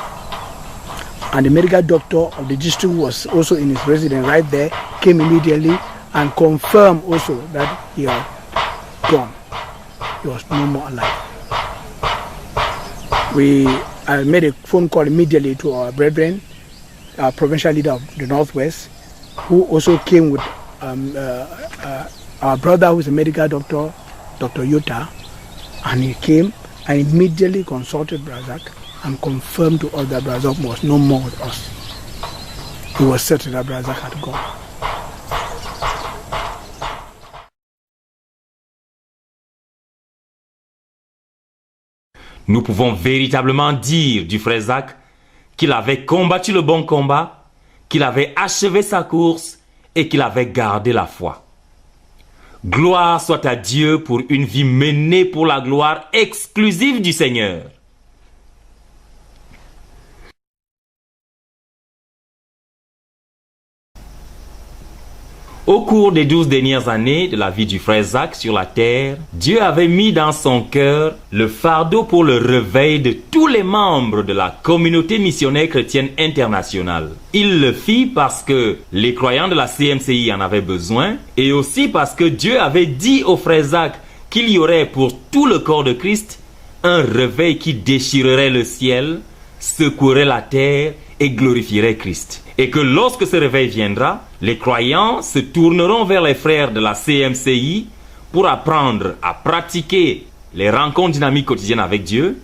And the medical doctor of the district was also in his residence right there, came immediately and confirmed also that he had gone. He was no more alive. I made a phone call immediately to our brethren, our provincial leader of the Northwest, who also came with our brother who is a medical doctor, Dr. Yuta, and he came and immediately consulted Brazak and confirmed to us that Brazak was no more with us. He was certain that Brazak had gone. Nous pouvons véritablement dire du frère Zach qu'il avait combattu le bon combat, qu'il avait achevé sa course et qu'il avait gardé la foi. Gloire soit à Dieu pour une vie menée pour la gloire exclusive du Seigneur. Au cours des 12 dernières années de la vie du frère Zach sur la terre, Dieu avait mis dans son cœur le fardeau pour le réveil de tous les membres de la communauté missionnaire chrétienne internationale. Il le fit parce que les croyants de la CMCI en avaient besoin et aussi parce que Dieu avait dit au frère Zach qu'il y aurait pour tout le corps de Christ un réveil qui déchirerait le ciel, secouerait la terre et glorifierait Christ. Et que lorsque ce réveil viendra, les croyants se tourneront vers les frères de la CMCI pour apprendre à pratiquer les rencontres dynamiques quotidiennes avec Dieu,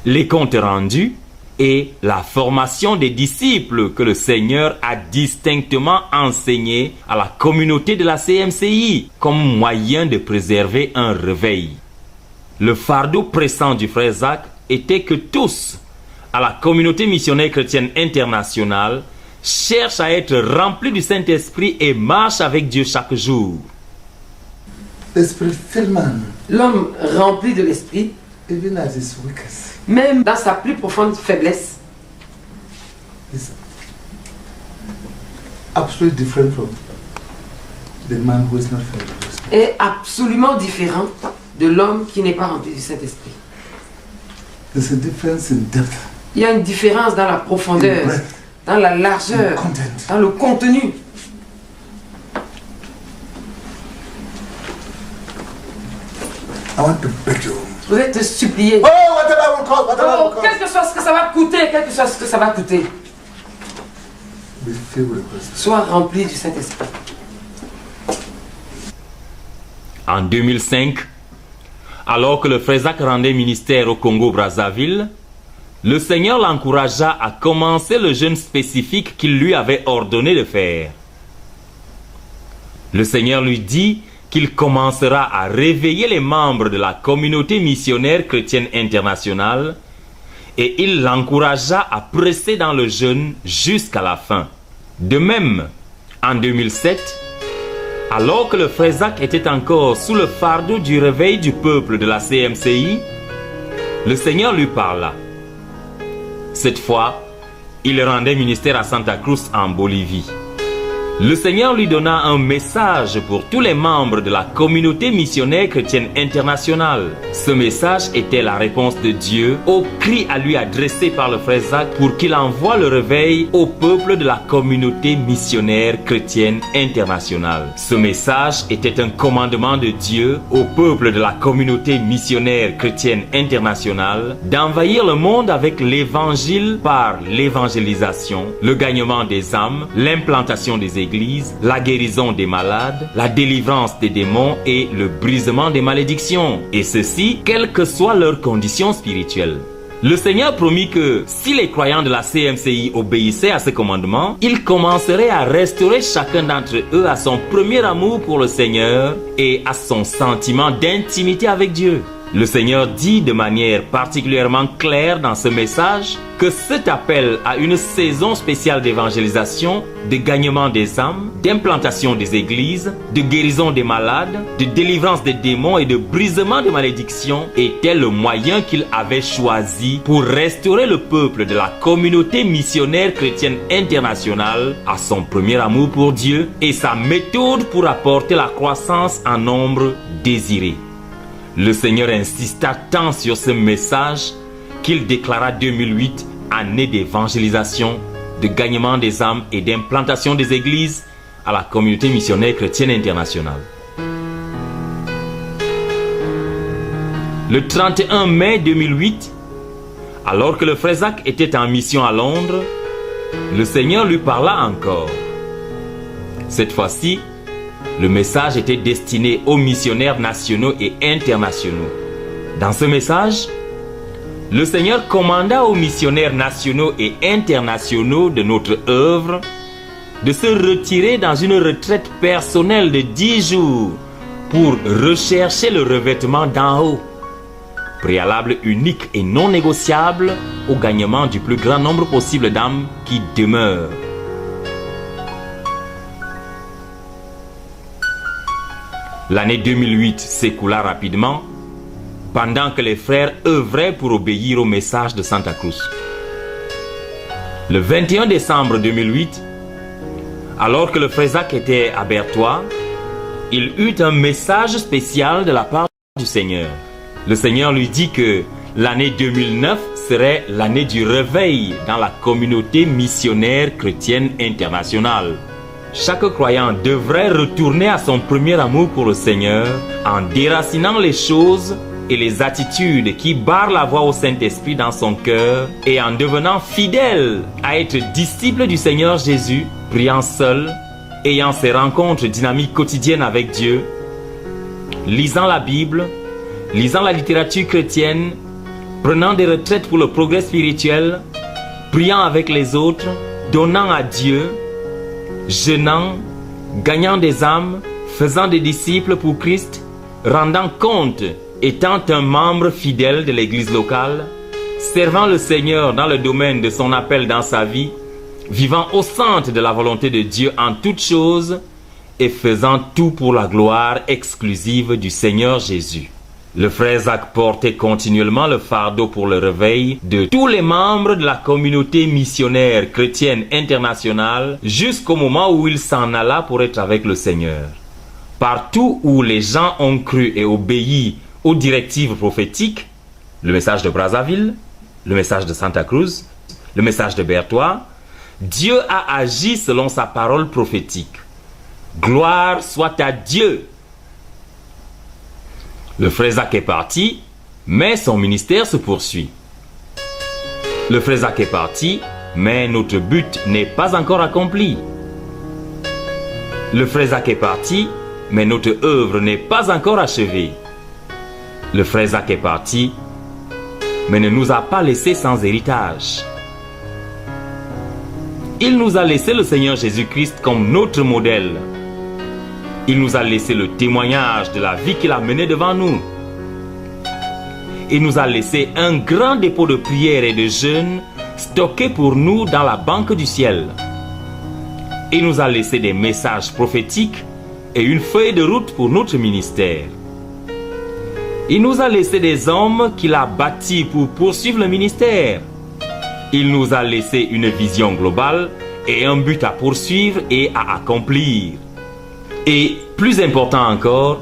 les comptes rendus et la formation des disciples que le Seigneur a distinctement enseigné à la communauté de la CMCI comme moyen de préserver un réveil. Le fardeau pressant du frère Zach était que tous, à la communauté missionnaire chrétienne internationale, cherche à être rempli du Saint-Esprit et marche avec Dieu chaque jour. L'homme rempli de l'Esprit, même dans sa plus profonde faiblesse, est absolument différent de l'homme qui n'est pas rempli du Saint-Esprit. Il y a une différence dans la profondeur, dans la largeur, dans le contenu. Je voudrais te supplier. Quel que soit ce que ça va coûter, sois rempli du Saint-Esprit. En 2005, alors que le frère Zach rendait ministère au Congo-Brazzaville, le Seigneur l'encouragea à commencer le jeûne spécifique qu'il lui avait ordonné de faire. Le Seigneur lui dit qu'il commencera à réveiller les membres de la communauté missionnaire chrétienne internationale et il l'encouragea à presser dans le jeûne jusqu'à la fin. De même, en 2007, alors que le frère Zach était encore sous le fardeau du réveil du peuple de la CMCI, le Seigneur lui parla. Cette fois, il rendait ministère à Santa Cruz en Bolivie. Le Seigneur lui donna un message pour tous les membres de la communauté missionnaire chrétienne internationale. Ce message était la réponse de Dieu au cri à lui adressé par le frère Zach pour qu'il envoie le réveil au peuple de la communauté missionnaire chrétienne internationale. Ce message était un commandement de Dieu au peuple de la communauté missionnaire chrétienne internationale d'envahir le monde avec l'évangile par l'évangélisation, le gagnement des âmes, l'implantation des églises, la guérison des malades, la délivrance des démons et le brisement des malédictions. Et ceci, quelles que soient leurs conditions spirituelles. Le Seigneur promit que si les croyants de la CMCI obéissaient à ce commandement, il commencerait à restaurer chacun d'entre eux à son premier amour pour le Seigneur et à son sentiment d'intimité avec Dieu. Le Seigneur dit de manière particulièrement claire dans ce message que cet appel à une saison spéciale d'évangélisation, de gagnement des âmes, d'implantation des églises, de guérison des malades, de délivrance des démons et de brisement des malédictions était le moyen qu'il avait choisi pour restaurer le peuple de la communauté missionnaire chrétienne internationale à son premier amour pour Dieu et sa méthode pour apporter la croissance en nombre désiré. Le Seigneur insista tant sur ce message qu'il déclara 2008 année d'évangélisation, de gagnement des âmes et d'implantation des églises à la communauté missionnaire chrétienne internationale. Le 31 mai 2008, alors que le frère Zach était en mission à Londres, le Seigneur lui parla encore. Cette fois-ci, le message était destiné aux missionnaires nationaux et internationaux. Dans ce message, le Seigneur commanda aux missionnaires nationaux et internationaux de notre œuvre de se retirer dans une retraite personnelle de 10 jours pour rechercher le revêtement d'en haut, préalable unique et non négociable au gagnement du plus grand nombre possible d'âmes qui demeurent. L'année 2008 s'écoula rapidement pendant que les frères œuvraient pour obéir au message de Santa Cruz. Le 21 décembre 2008, alors que le frère Zach était à Bertois, il eut un message spécial de la part du Seigneur. Le Seigneur lui dit que l'année 2009 serait l'année du réveil dans la communauté missionnaire chrétienne internationale. Chaque croyant devrait retourner à son premier amour pour le Seigneur en déracinant les choses et les attitudes qui barrent la voie au Saint-Esprit dans son cœur et en devenant fidèle à être disciple du Seigneur Jésus, priant seul, ayant ses rencontres dynamiques quotidiennes avec Dieu, lisant la Bible, lisant la littérature chrétienne, prenant des retraites pour le progrès spirituel, priant avec les autres, donnant à Dieu, jeûnant, gagnant des âmes, faisant des disciples pour Christ, rendant compte, étant un membre fidèle de l'église locale, servant le Seigneur dans le domaine de son appel dans sa vie, vivant au centre de la volonté de Dieu en toutes choses et faisant tout pour la gloire exclusive du Seigneur Jésus. Le frère Zach portait continuellement le fardeau pour le réveil de tous les membres de la communauté missionnaire chrétienne internationale jusqu'au moment où il s'en alla pour être avec le Seigneur. Partout où les gens ont cru et obéi aux directives prophétiques, le message de Brazzaville, le message de Santa Cruz, le message de Bertois, Dieu a agi selon sa parole prophétique. Gloire soit à Dieu! Le frère Zach est parti, mais son ministère se poursuit. Le frère Zach est parti, mais notre but n'est pas encore accompli. Le frère Zach est parti, mais notre œuvre n'est pas encore achevée. Le frère Zach est parti, mais ne nous a pas laissés sans héritage. Il nous a laissé le Seigneur Jésus-Christ comme notre modèle. Il nous a laissé le témoignage de la vie qu'il a menée devant nous. Il nous a laissé un grand dépôt de prières et de jeûnes stocké pour nous dans la banque du ciel. Il nous a laissé des messages prophétiques et une feuille de route pour notre ministère. Il nous a laissé des hommes qu'il a bâtis pour poursuivre le ministère. Il nous a laissé une vision globale et un but à poursuivre et à accomplir. Et plus important encore,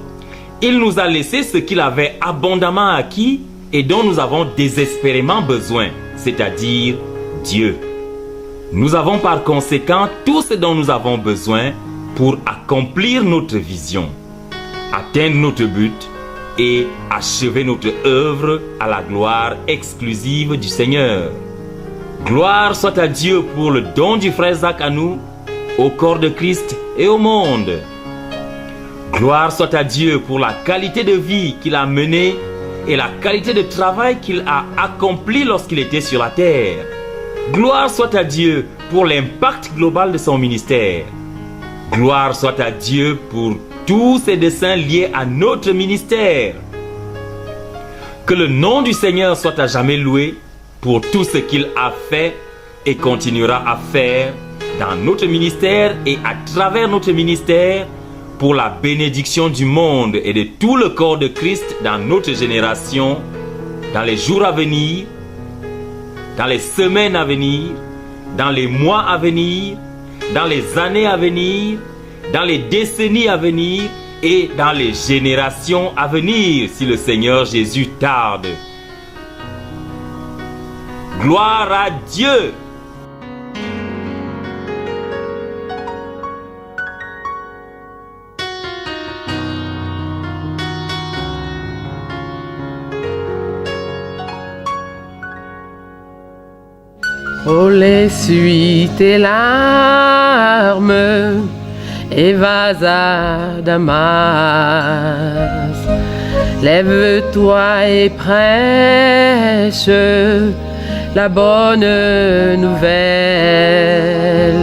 il nous a laissé ce qu'il avait abondamment acquis et dont nous avons désespérément besoin, c'est-à-dire Dieu. Nous avons par conséquent tout ce dont nous avons besoin pour accomplir notre vision, atteindre notre but et achever notre œuvre à la gloire exclusive du Seigneur. Gloire soit à Dieu pour le don du frère Zach à nous, au corps de Christ et au monde. Gloire soit à Dieu pour la qualité de vie qu'il a menée et la qualité de travail qu'il a accompli lorsqu'il était sur la terre. Gloire soit à Dieu pour l'impact global de son ministère. Gloire soit à Dieu pour tous ses desseins liés à notre ministère. Que le nom du Seigneur soit à jamais loué pour tout ce qu'il a fait et continuera à faire dans notre ministère et à travers notre ministère pour la bénédiction du monde et de tout le corps de Christ dans notre génération, dans les jours à venir, dans les semaines à venir, dans les mois à venir, dans les années à venir, dans les décennies à venir et dans les générations à venir si le Seigneur Jésus tarde. Gloire à Dieu! Oh, essuie tes larmes et vas à Damas. Lève-toi et prêche la bonne nouvelle.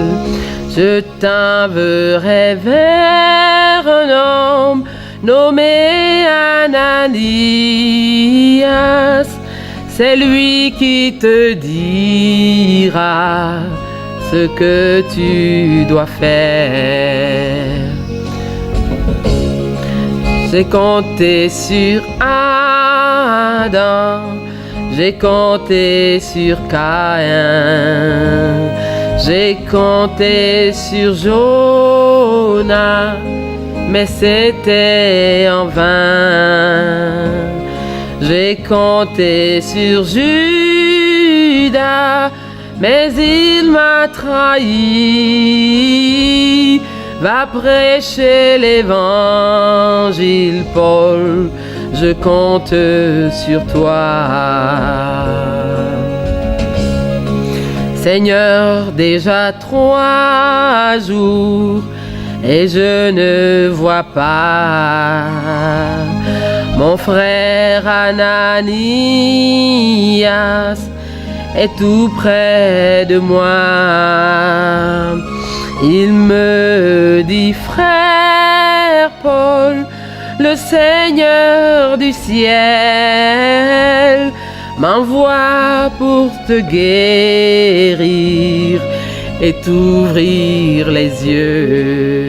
Je t'enverrai vers un homme nommé Ananias. C'est lui qui te dira ce que tu dois faire. J'ai compté sur Adam, j'ai compté sur Caïn, j'ai compté sur Jonas, mais c'était en vain. J'ai compté sur Judas, mais il m'a trahi. Va prêcher l'évangile, Paul, je compte sur toi. Seigneur, déjà 3 jours et je ne vois pas mon frère Ananias est tout près de moi. Il me dit, frère Paul, le Seigneur du ciel m'envoie pour te guérir et t'ouvrir les yeux.